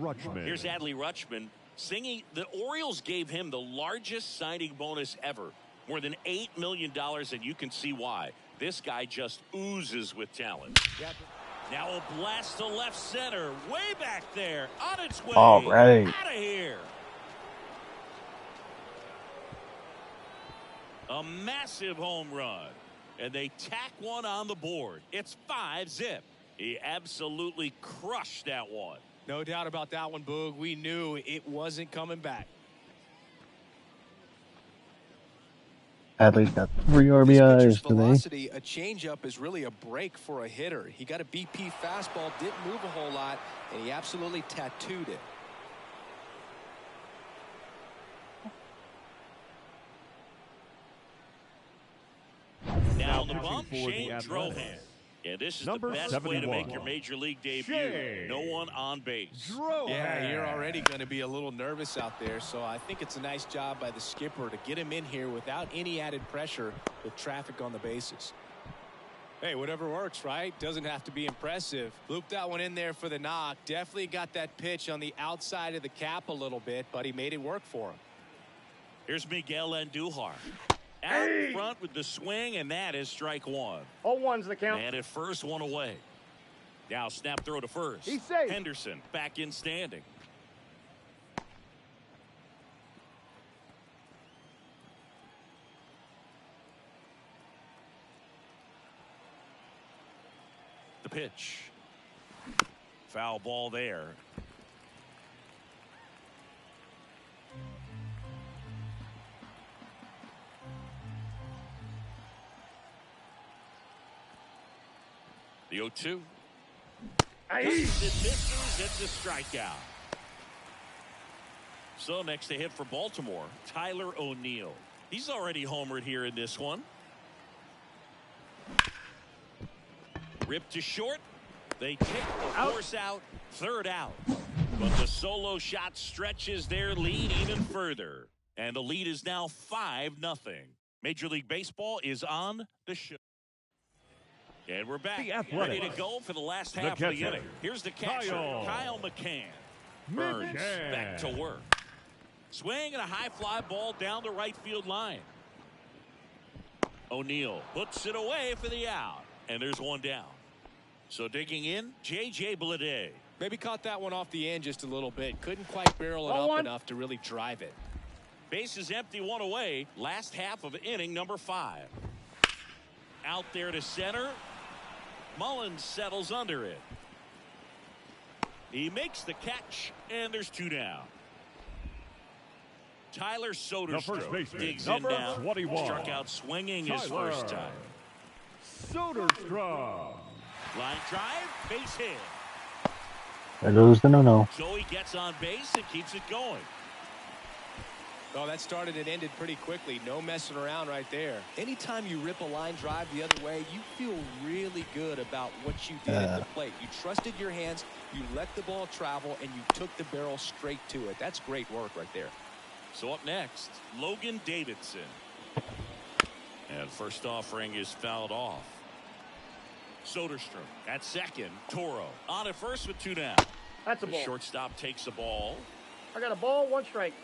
Rutschman. Here's Adley Rutschman singing. The Orioles gave him the largest signing bonus ever, more than $8 million, and you can see why. This guy just oozes with talent. Now a blast to left center, way back there, on its way. All right. Out of here. A massive home run, and they tack one on the board. It's 5-zip. He absolutely crushed that one. No doubt about that one, Boog. We knew it wasn't coming back. Adley's got 3 His RBIs pitcher's today. velocity, a changeup is really a break for a hitter. He got a BP fastball, didn't move a whole lot, and he absolutely tattooed it. Now on the pitching bump, for the Shane Athletics. Drohan. Yeah, this is Number the best way to make 71. your major league debut. Shane No one on base. Yeah, you're already going to be a little nervous out there, so I think it's a nice job by the skipper to get him in here without any added pressure with traffic on the bases. Hey, whatever works, right? Doesn't have to be impressive. Looped that one in there for the knock. Definitely got that pitch on the outside of the cap a little bit, but he made it work for him. Here's Miguel Andujar. Out in front with the swing, and that is strike one. 0-1's the count. And at first, one away. Now snap throw to first. He's safe. Henderson back in standing. The pitch. Foul ball there. The 0-2. Misses. It's a strikeout. So next to hit for Baltimore, Tyler O'Neill. He's already homered here in this one. Ripped to short. They take the force out. Third out. But the solo shot stretches their lead even further. And the lead is now 5-0. Major League Baseball is on the show. And we're back, ready to go for the last half of the inning. Here's the catcher, Kyle McCann. Burns back to work. Swing and a high fly ball down the right field line. O'Neill puts it away for the out. And there's one down. So digging in, J.J. Bleday. Maybe caught that one off the end just a little bit. Couldn't quite barrel it up enough to really drive it. Base is empty, one away. Last half of inning number 5. Out there to center. Mullins settles under it. He makes the catch, and there's 2 down. Tyler Soderstrom digs in now. 21. Struck out swinging his first time. Soderstrom. Line drive, base hit. There goes the no-no. So he gets on base and keeps it going. Oh, that started and ended pretty quickly. No messing around right there. Anytime you rip a line drive the other way, you feel really good about what you did at the plate. You trusted your hands, you let the ball travel, and you took the barrel straight to it. That's great work right there. So up next, Logan Davidson. And first offering is fouled off. Soderstrom at second. Toro on at first with 2 down. That's a The ball. shortstop takes the ball. I got a ball, 1 strike.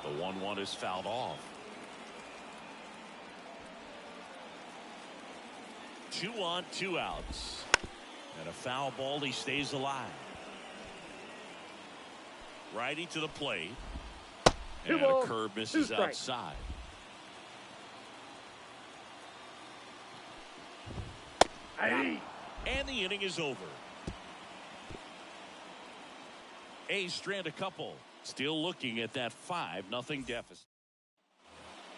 The 1-1 is fouled off. 2 on, 2 outs. And a foul ball, he stays alive. Righty to the plate. And a curve misses outside. And the inning is over. A's strand a couple. Still looking at that 5-0 deficit.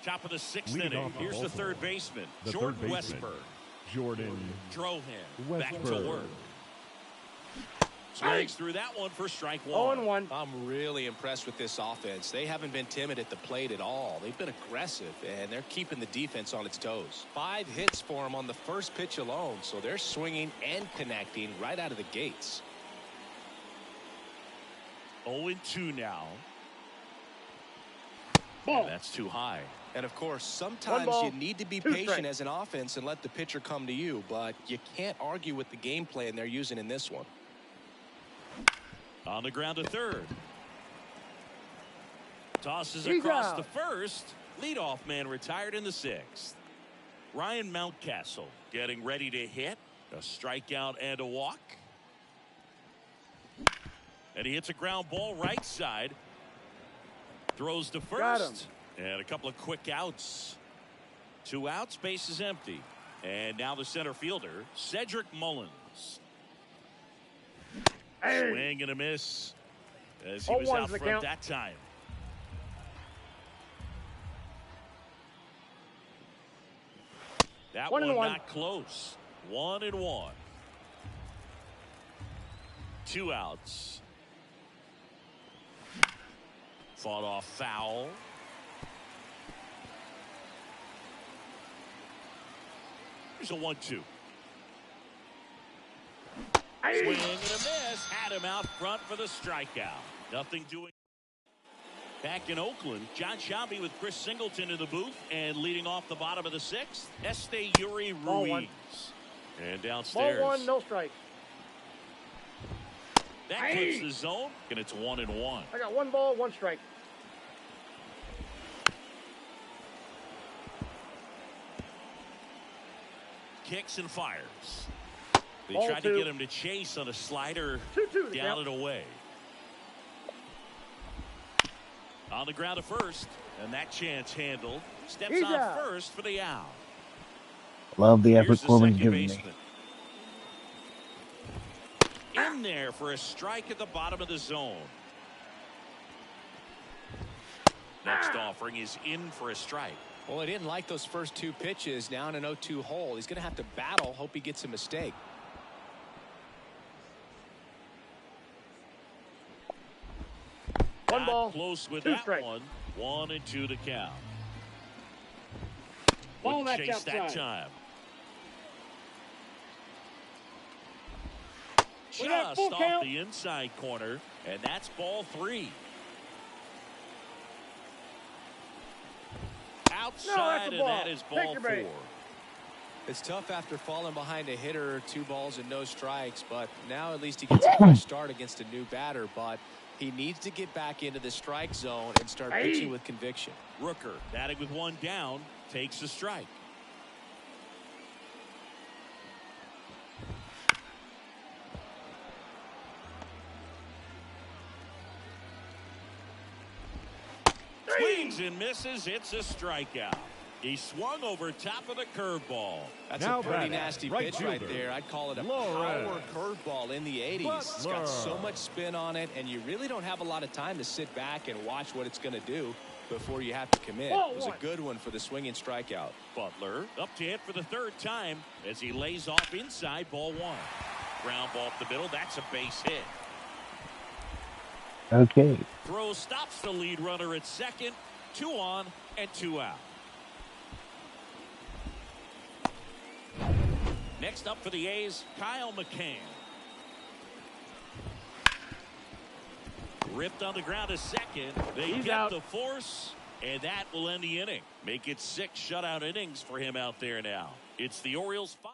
Top of the 6th inning. Here's the third baseman, Jordan Westburg. Jordan Drohan back to work. Swings through that one for strike one. 0-1. I'm really impressed with this offense. They haven't been timid at the plate at all. They've been aggressive, and they're keeping the defense on its toes. 5 hits for them on the first pitch alone, so they're swinging and connecting right out of the gates. 0-2 now. Ball. And that's too high. And, of course, sometimes you need to be patient as an offense and let the pitcher come to you, but you can't argue with the game plan they're using in this one. On the ground to third. Tosses across the first. Leadoff man retired in the 6th. Ryan Mountcastle getting ready to hit. A strikeout and a walk. And he hits a ground ball right side. Throws to first. And a couple of quick outs. 2 outs, base is empty. And now the center fielder, Cedric Mullins. Swing and a miss as he was out front that time. That one not close. 1-1. 2 outs. Fought off foul. Here's a 1-2. Swing and a miss. Had him out front for the strikeout. Nothing doing. Back in Oakland, John Sciambi with Chris Singleton in the booth, and leading off the bottom of the 6th, Yuri Ruiz. And downstairs. Ball 1, no strike. That clips the zone, and it's 1-1. I got 1 ball, 1 strike. Kicks and fires. They Ball tried 2. to get him to chase on a slider 2-2 down and away. On the ground to first, and that chance handled. Steps on first for the out. Love the effort Here's the Corbin's second giving baseman. In there for a strike at the bottom of the zone. Next offering is in for a strike. Well, he didn't like those first 2 pitches. Now in an 0-2 hole. He's going to have to battle. Hope he gets a mistake. One ball, close with 2 that strikes. one. 1-2 to count. Ball, Wouldn't that's chase that outside. time. We got Just full off count. the inside corner, and that's ball 3. Outside, and that is ball 4. It's tough after falling behind a hitter, 2 balls and no strikes, but now at least he gets a fresh start against a new batter, but he needs to get back into the strike zone and start pitching with conviction. Rooker, batting with 1 down, takes a strike. Swings and misses. It's a strikeout. He swung over top of the curveball. That's now a pretty batting, nasty right pitch right fielder, there. I'd call it a Lawrence. power curveball in the 80s. It's got so much spin on it, and you really don't have a lot of time to sit back and watch what it's going to do before you have to commit. It was a good one for the swinging strikeout. Butler up to hit for the 3rd time as he lays off inside, ball 1. Ground ball up the middle. That's a base hit. Okay. Throw stops the lead runner at second. 2 on and 2 out. Next up for the A's, Kyle McCann. Ripped on the ground to second. They get the force, and that will end the inning. Make it 6 shutout innings for him out there now. It's the Orioles 5.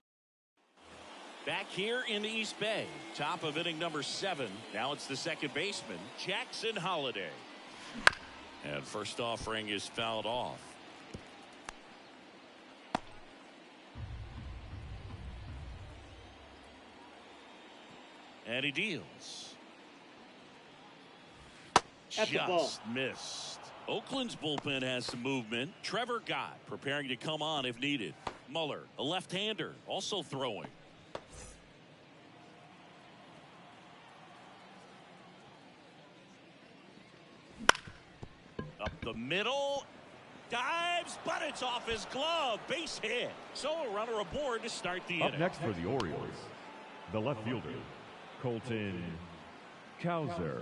Back here in the East Bay, top of inning number 7. Now it's the second baseman, Jackson Holliday. And first offering is fouled off. And he deals. Just missed. Oakland's bullpen has some movement. Trevor Gott preparing to come on if needed. Muller, a left-hander, also throwing. Up the middle. Dives, but it's off his glove. Base hit. So a runner aboard to start the inning. Up next for the Orioles, the left fielder, Colton Cowser.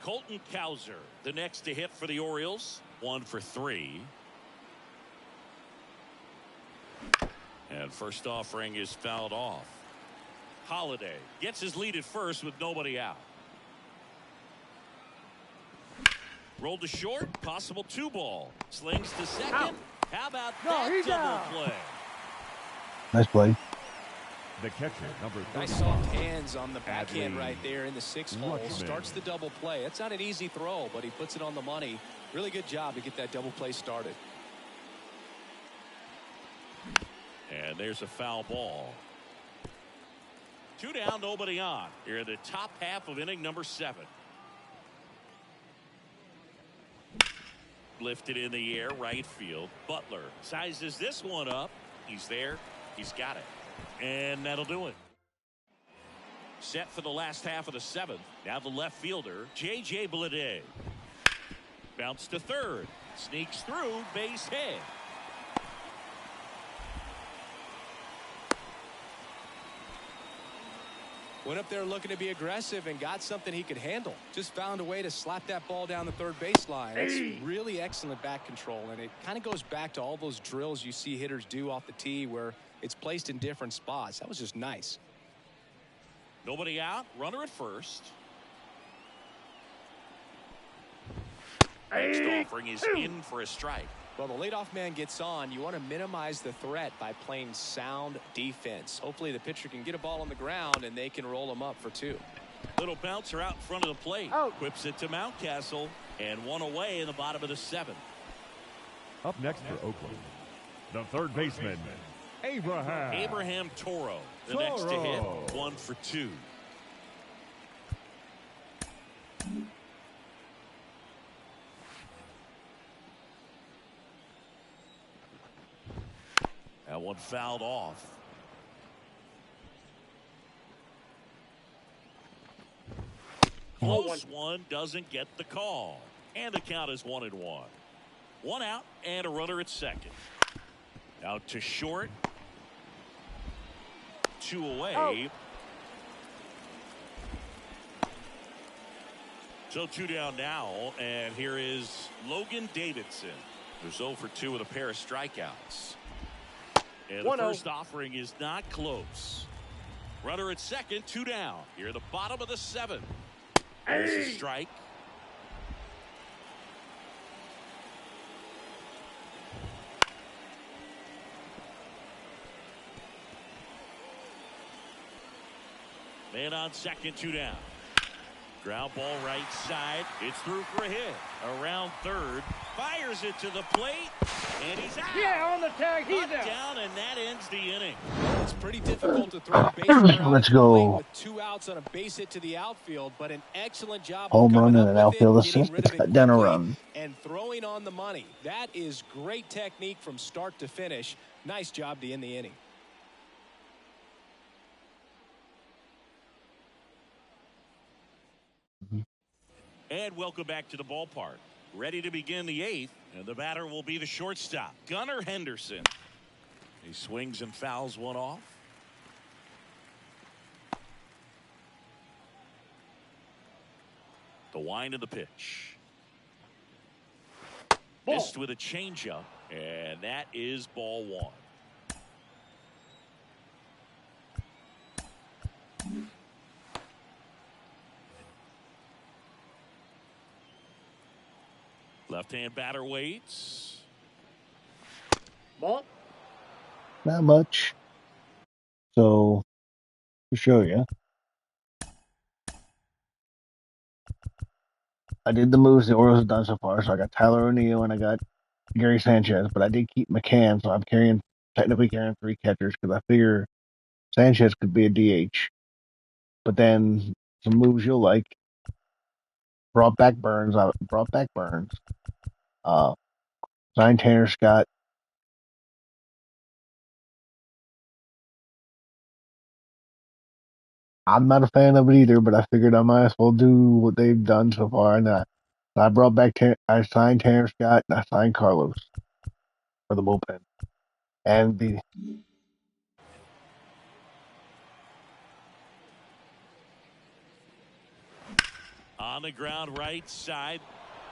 Colton Cowser, the next to hit for the Orioles. 1 for 3. And first offering is fouled off. Holiday gets his lead at first with nobody out. Rolled to short, possible 2-ball. Slings to second. Out. How about No, that he's double out. play? Nice play. The catcher, number 30. Nice soft hands on the backhand Adley right there in the 6th hole. Rutschman. Starts the double play. It's not an easy throw, but he puts it on the money. Really good job to get that double play started. And there's a foul ball. 2 down, nobody on. Here in the top half of inning number 7. Lifted in the air, right field. Butler sizes this one up. He's there. He's got it. And that'll do it. Set for the last half of the 7th. Now the left fielder, J.J. Bleday. Bounce to third. Sneaks through, base hit. Went up there looking to be aggressive and got something he could handle. Just found a way to slap that ball down the third baseline. It's really excellent bat control, and it kind of goes back to all those drills you see hitters do off the tee where it's placed in different spots. That was just nice. Nobody out. Runner at first. Next offering is in for a strike. Well, the leadoff man gets on. You want to minimize the threat by playing sound defense. Hopefully the pitcher can get a ball on the ground and they can roll him up for 2. Little bouncer out in front of the plate. Out. Whips it to Mountcastle. And 1 away in the bottom of the 7th. Up next for Oakland, the third baseman, Abraham Toro, the next to hit. 1 for 2. That one fouled off. Close one, doesn't get the call. And the count is 1-1. 1 out and a runner at second. Out to short. 2 away. Oh. So 2 down now, and here is Logan Davidson, who's 0 for 2 with a pair of strikeouts. And the 1-0. first offering is not close. Runner at second, 2 down. Here at the bottom of the 7th. There's a strike. Man on second, 2 down. Ground ball right side. It's through for a hit. Around third. Fires it to the plate. And he's out. Yeah, on the tag, he's Knocked out. down, and that ends the inning. It's pretty difficult to throw a base runner out Let's at the plate go. with 2 outs on a base hit to the outfield, but an excellent job Home of run coming and up an with outfield it, assist getting rid to of it cut down a quickly, run. and throwing on the money. That is great technique from start to finish. Nice job to end the inning. And welcome back to the ballpark. Ready to begin the 8th, and the batter will be the shortstop, Gunnar Henderson. He swings and fouls one off. The wind of the pitch. Ball. Missed with a changeup, and that is ball 1. Left-hand batter waits. Ball. Not much. So, to show you, I did the moves the Orioles have done so far. So I got Tyler O'Neill and I got Gary Sanchez, but I did keep McCann, so I'm technically carrying 3 catchers because I figure Sanchez could be a DH. But then some moves you'll like. Brought back Burns. Signed Tanner Scott. I'm not a fan of it either, but I figured I might as well do what they've done so far. And I brought back, I signed Tanner Scott and I signed Carlos for the bullpen. And On the ground right side.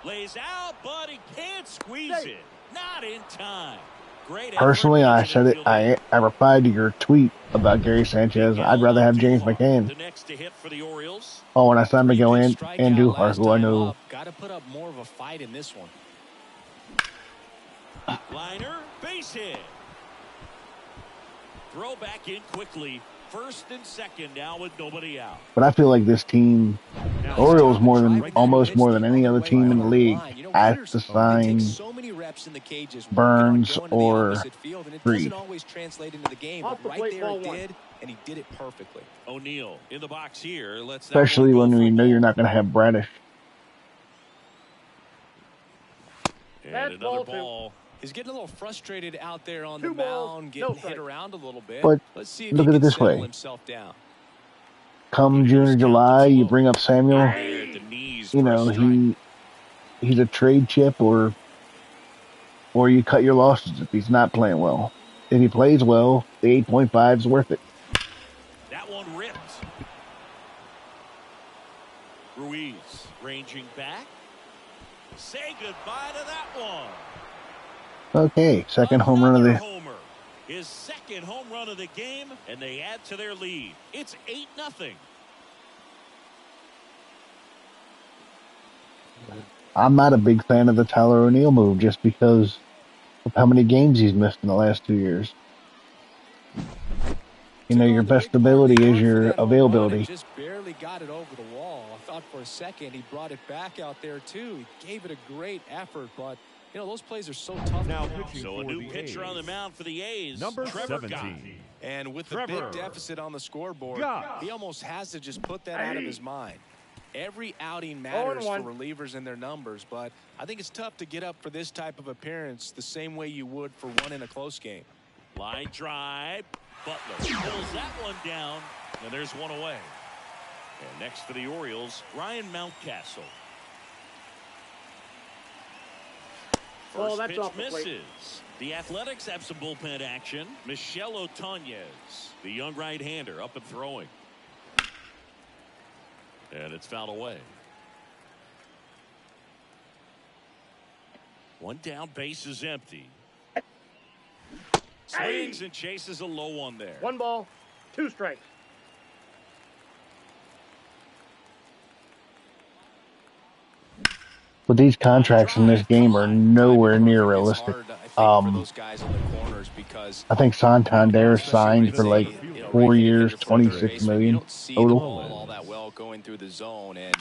Lays out, but he can't squeeze it. Not in time. Great effort. Personally, I said it. I replied to your tweet about Gary Sanchez. I'd rather have James McCann. The next to hit for the Orioles. Oh, and I signed to go in and Strikeout Duhar, last who I time knew. up. Got to put up more of a fight in this one. Liner, base hit. Throw back in quickly. First and second now with nobody out. But I feel like this team, the Orioles, almost more than any other team in the league, has to sign so many reps in the cages, Burns or field, and it Reed. doesn't always translate into the game, but right there it did, and he did it perfectly. O'Neal in the box here. Especially when we know you're not going to have Bradish. And another ball. He's getting a little frustrated out there on the mound, getting hit around a little bit. But let's see if look he at it can this settle way. himself down. Come June or July, you bring up Samuel. You know, he's a trade chip, or you cut your losses if he's not playing well. If he plays well, the 8.5 is worth it. That one ripped. Ruiz ranging back. Say goodbye to that one. Okay, second home run of the... Homer. His second home run of the game, and they add to their lead. It's 8-0. I'm not a big fan of the Tyler O'Neill move just because of how many games he's missed in the last 2 years. You know, your best ability is your availability. Just barely got it over the wall. I thought for a second he brought it back out there too. He gave it a great effort, but you know those plays are so tough. Now so a new pitcher on the mound for the A's. Number Trevor 17. And with the big deficit on the scoreboard, he almost has to just put that out of his mind. Every outing matters for relievers and their numbers, but I think it's tough to get up for this type of appearance the same way you would for one in a close game. Line drive. Butler pulls that one down, and there's one away. And next for the Orioles, Ryan Mountcastle. First pitch misses. The Athletics have some bullpen action. Michel Otanez, the young right-hander, up and throwing. And it's fouled away. One down, base is empty. Swings and chases a low one there. 1 ball, 2 strikes. But these contracts in this game are nowhere near realistic. I think Santander signed for like 4 years, $26 million total. All that well going through the zone, and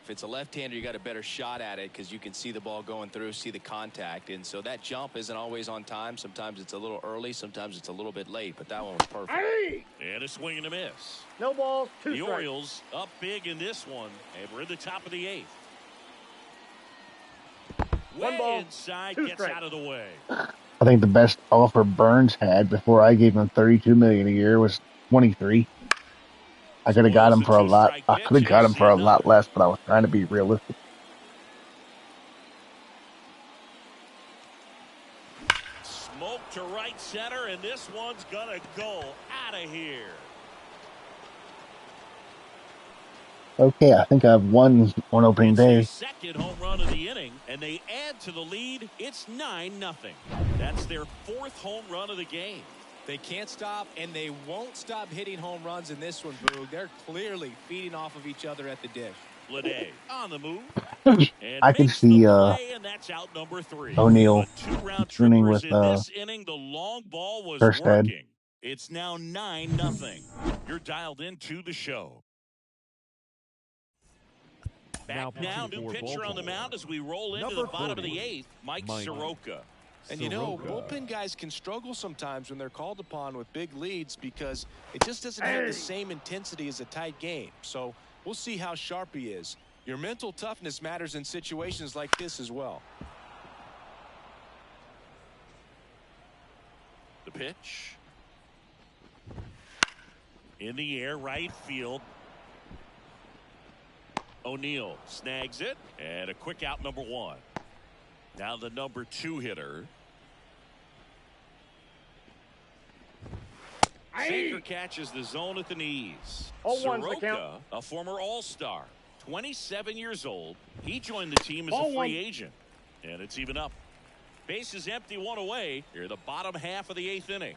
if it's a left-hander, you got a better shot at it because you can see the ball going through, see the contact, and so that jump isn't always on time. Sometimes it's a little early, sometimes it's a little bit late, but that one was perfect. And a swing and a miss. No balls, 2 the strikes. Orioles up big in this one, and we're in the top of the 8th. 1 ball, inside, 2 gets strikes. out of the way. I think the best offer Burns had before I gave him $32 million a year was 23. I could have got him for a lot. I could have got him for a lot less, but I was trying to be realistic. Smoke to right center, and this one's gonna go out of here. Okay, I think I've won on opening day. Second home run of the inning, and they add to the lead. It's 9-0. That's their 4th home run of the game. They can't stop, and they won't stop hitting home runs in this one, Boog. They're clearly feeding off of each other at the dish. Lede on the move. I can see and that's out number 3. O'Neal running with this inning, the long ball was Kerstead. working. It's now 9-0. You're dialed into the show. Back now, new pitcher on the mound as we roll into the bottom of the 8th, Mike Soroka. And you know, bullpen guys can struggle sometimes when they're called upon with big leads because it just doesn't have the same intensity as a tight game. So we'll see how sharp he is. Your mental toughness matters in situations like this as well. The pitch. In the air, right field. O'Neal snags it, and a quick out, number 1. Now the number 2 hitter. Saker catches the zone at the knees. 0-1's the Soroka, count. a former All-Star. 27 years old. He joined the team as a free agent. And it's even up. Bases empty, one away. Here, the bottom half of the 8th inning.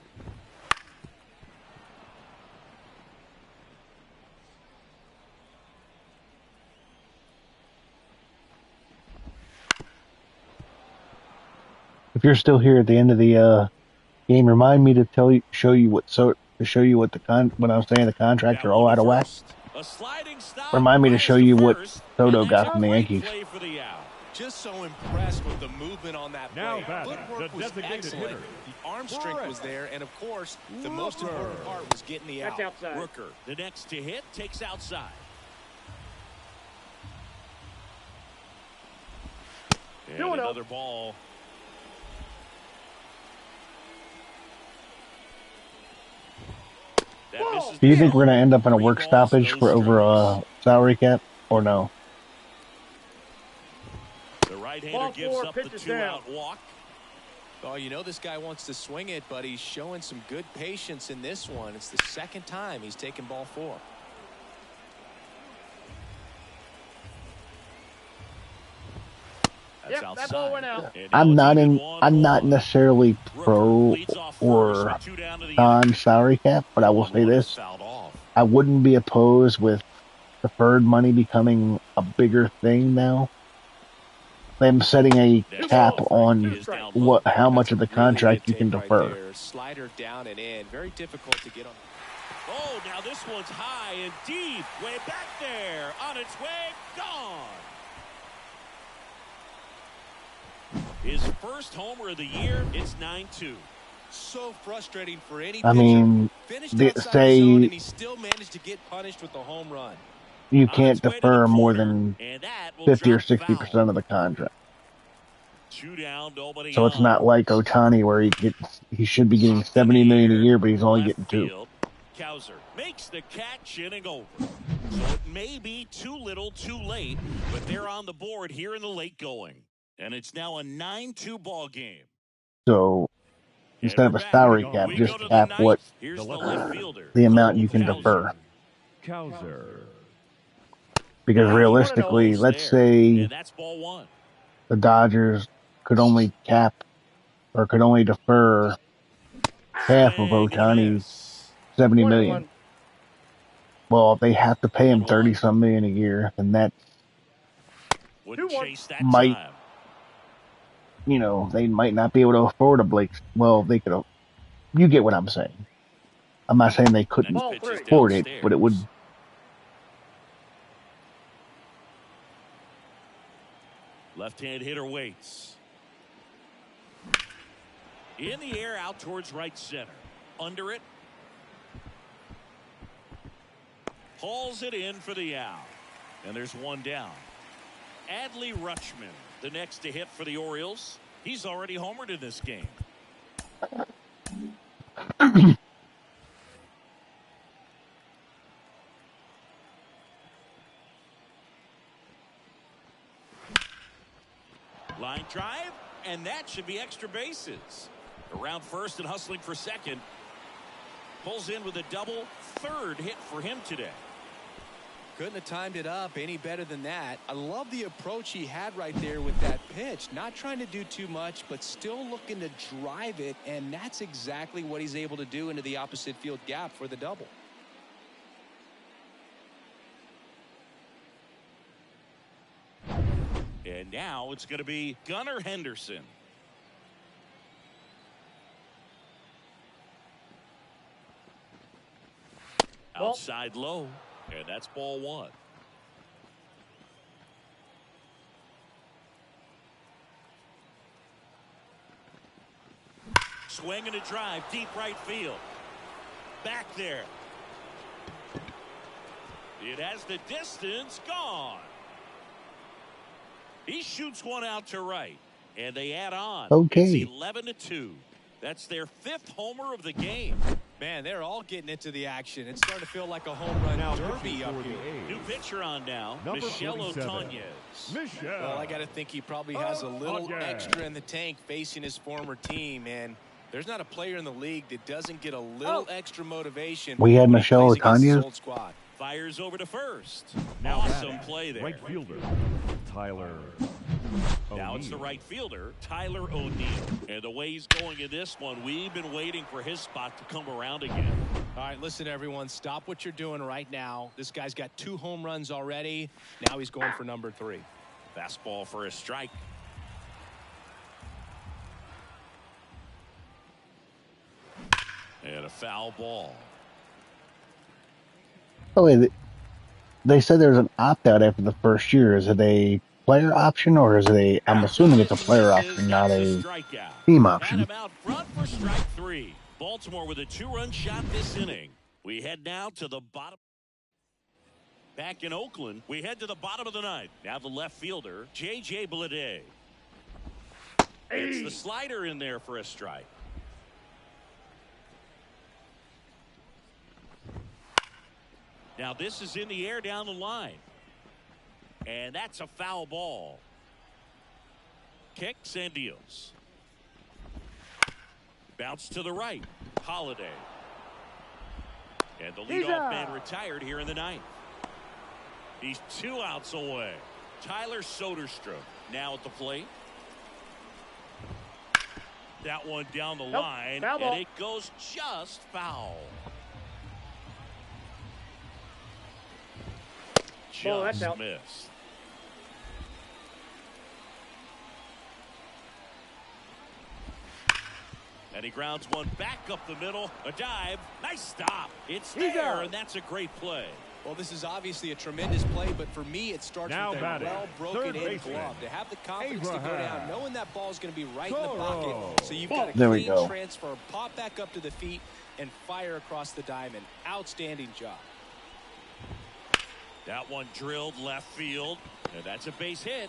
If you're still here at the end of the game, remind me to show you what when I was saying the contracts are all out of whack. Remind me to show you what Soto got from the Yankees. Just so impressed with the movement on that play. Now Footwork was excellent. hitter. The arm strength was there, and of course, the most important part was getting the out. That's outside. Rooker, the next to hit, takes outside. And another ball. Do you think we're going to end up in a work stoppage for over a salary cap, or no? The right-hander gives up the 2-out walk. Oh, you know this guy wants to swing it, but he's showing some good patience in this one. It's the second time he's taken ball 4. That's that ball went out. I'm not necessarily pro or con salary cap, but I will say this: I wouldn't be opposed with deferred money becoming a bigger thing now. Them setting a cap on how much of the contract you can defer. Slider down and in, very difficult to get on. Oh, now this one's high and deep, way back there, on its way, gone. His first homer of the year, it's 9-2. So frustrating for any I pitcher. mean, Finished outside the zone, and he still managed to get punished with a home run. You can't defer more than 50 or 60% of the contract. So it's not like Ohtani where he should be getting $70 million a year, but he's only getting $2 million. Cowser makes the catch, inning over. So it may be too little, too late, but they're on the board here in the late going. And it's now a 9-2 ball game. So instead of a salary cap, just cap what the amount you can defer. Because realistically, let's say the Dodgers could only defer half of Ohtani's $70 million. Well, if they have to pay him $30-some million a year, then that might. They might not be able to afford a Blake. Well, they could. You get what I'm saying. I'm not saying they couldn't afford it, but it would. Left-hand hitter waits. In the air, out towards right center. Under it. Hauls it in for the out. And there's one down. Adley Rutschman, the next to hit for the Orioles. He's already homered in this game. Line drive, and that should be extra bases. Around first and hustling for second. Pulls in with a double, third hit for him today. Couldn't have timed it up any better than that. I love the approach he had right there with that pitch. Not trying to do too much, but still looking to drive it, and that's exactly what he's able to do into the opposite field gap for the double. And now it's going to be Gunnar Henderson. Outside low, and that's ball 1. Swing and a drive, deep right field. Back there. It has the distance, gone. He shoots one out to right, and they add on. Okay. It's 11-2. That's their 5th homer of the game. Man, they're all getting into the action. It's starting to feel like a home run derby up here. New pitcher on now, Michel Otanez. Well, I got to think he probably has a little extra in the tank facing his former team, and there's not a player in the league that doesn't get a little extra motivation. We had Michel Otanez. Fires over to first. Now Awesome batting, play there. right fielder, Tyler Now it's the O'Neill. right fielder, Tyler O'Neill. And the way he's going in this one, we've been waiting for his spot to come around again. All right, listen, everyone. Stop what you're doing right now. This guy's got 2 home runs already. Now he's going for number 3. Fastball for a strike. And a foul ball. Oh, wait, they said there's an opt-out after the first year. Is it a player option or is it a? I'm assuming it's a player It is. option, not That's a a strikeout. team Had option. him out front for strike 3. Baltimore with a 2-run shot this inning. We head now to the bottom. Back in Oakland, we head to the bottom of the ninth. Now the left fielder, J.J. Bleday. It's the slider in there for a strike. Now this is in the air down the line. And that's a foul ball. Kicks and deals. Bounce to the right. Holiday. And the leadoff man retired here in the ninth. He's 2 outs away. Tyler Soderstrom now at the plate. That one down the line, foul ball. and it goes just foul. Ball, that's Just out. missed. And he grounds one back up the middle. A dive. Nice stop. It's He's there, out. and that's a great play. Well, this is obviously a tremendous play, but for me, it starts Now with a batting, well-broken third in baseman, glove. To have the confidence to go Abraham. down, knowing that ball's going to be right in the Toro. pocket. So you've got a There we clean go. transfer, pop back up to the feet, and fire across the diamond. Outstanding job. That one drilled left field, and that's a base hit.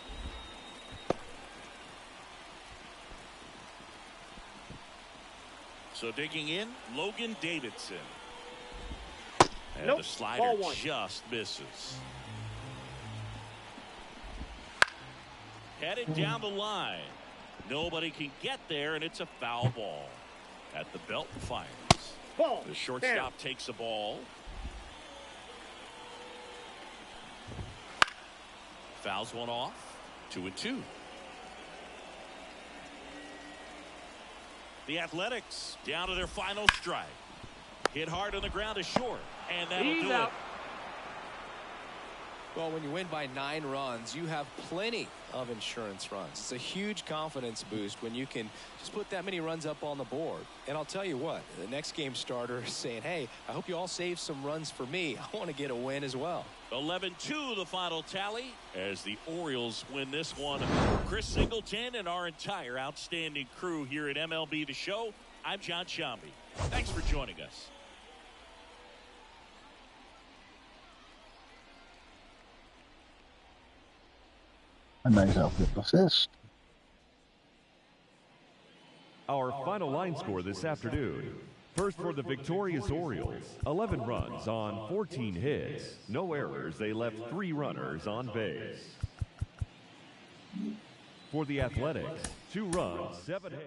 So digging in, Logan Davidson. And Nope, the slider ball 1. just misses. Headed down the line. Nobody can get there, and it's a foul ball. At the belt fires. Ball. The shortstop takes the ball. Fouls one off. 2-2. The Athletics down to their final strike. Hit hard on the ground to short. And that'll He's do out. it. Well, when you win by 9 runs, you have plenty of insurance runs. It's a huge confidence boost when you can just put that many runs up on the board. And I'll tell you what, the next game starter is saying, hey, I hope you all save some runs for me. I want to get a win as well. 11-2 the final tally as the Orioles win this one. Chris Singleton and our entire outstanding crew here at MLB The Show. I'm John Shambi. Thanks for joining us. A nice outfit assist. Our final line score this afternoon. First for the victorious Orioles, 11 runs on 14 hits. No errors, they left 3 runners on base. For the Athletics, 2 runs, 7 hits.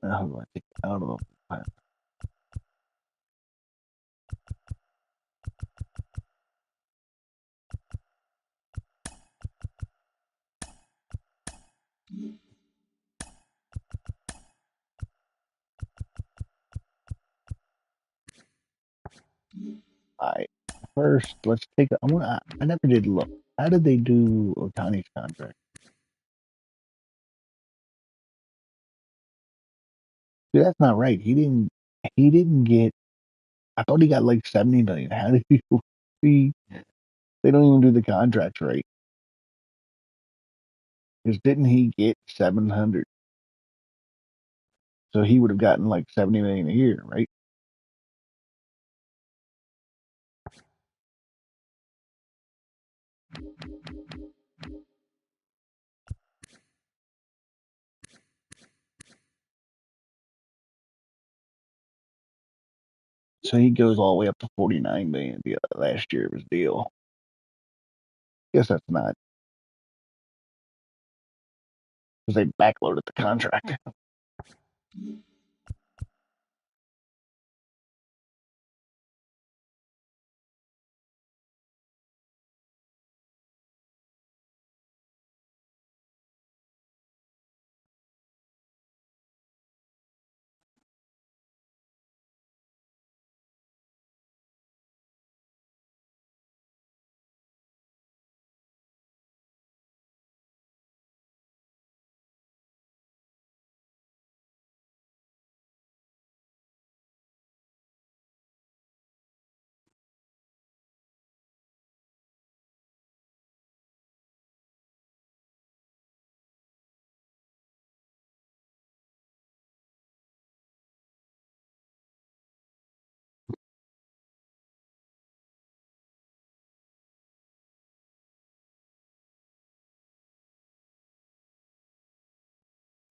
How do I take it out of the All right. First, let's take. I never did look. How did they do Otani's contract? See, that's not right. He didn't. He didn't get. I thought he got like 70 million. How did he? He they don't even do the contracts right. Because didn't he get 700? So he would have gotten like 70 million a year, right? So he goes all the way up to 49 million the last year of his deal. Guess that's not because they backloaded the contract.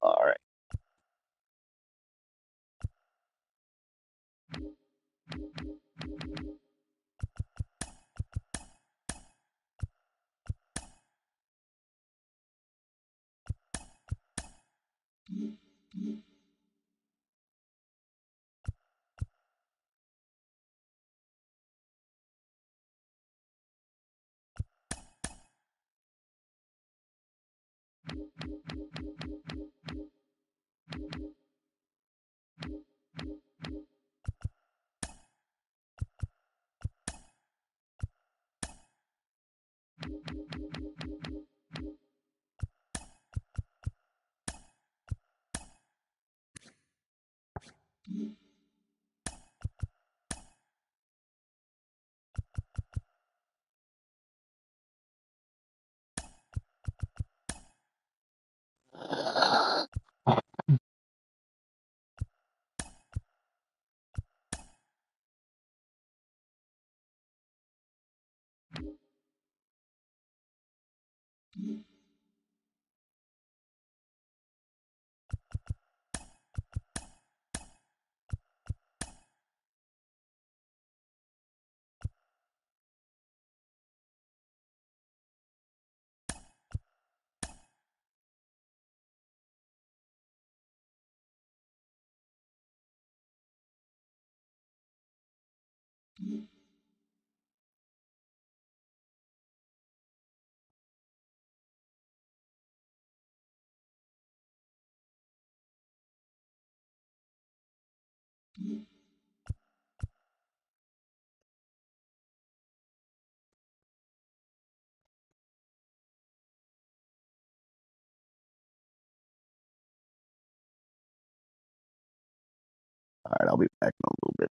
All right. All right. I'll be back in a little bit.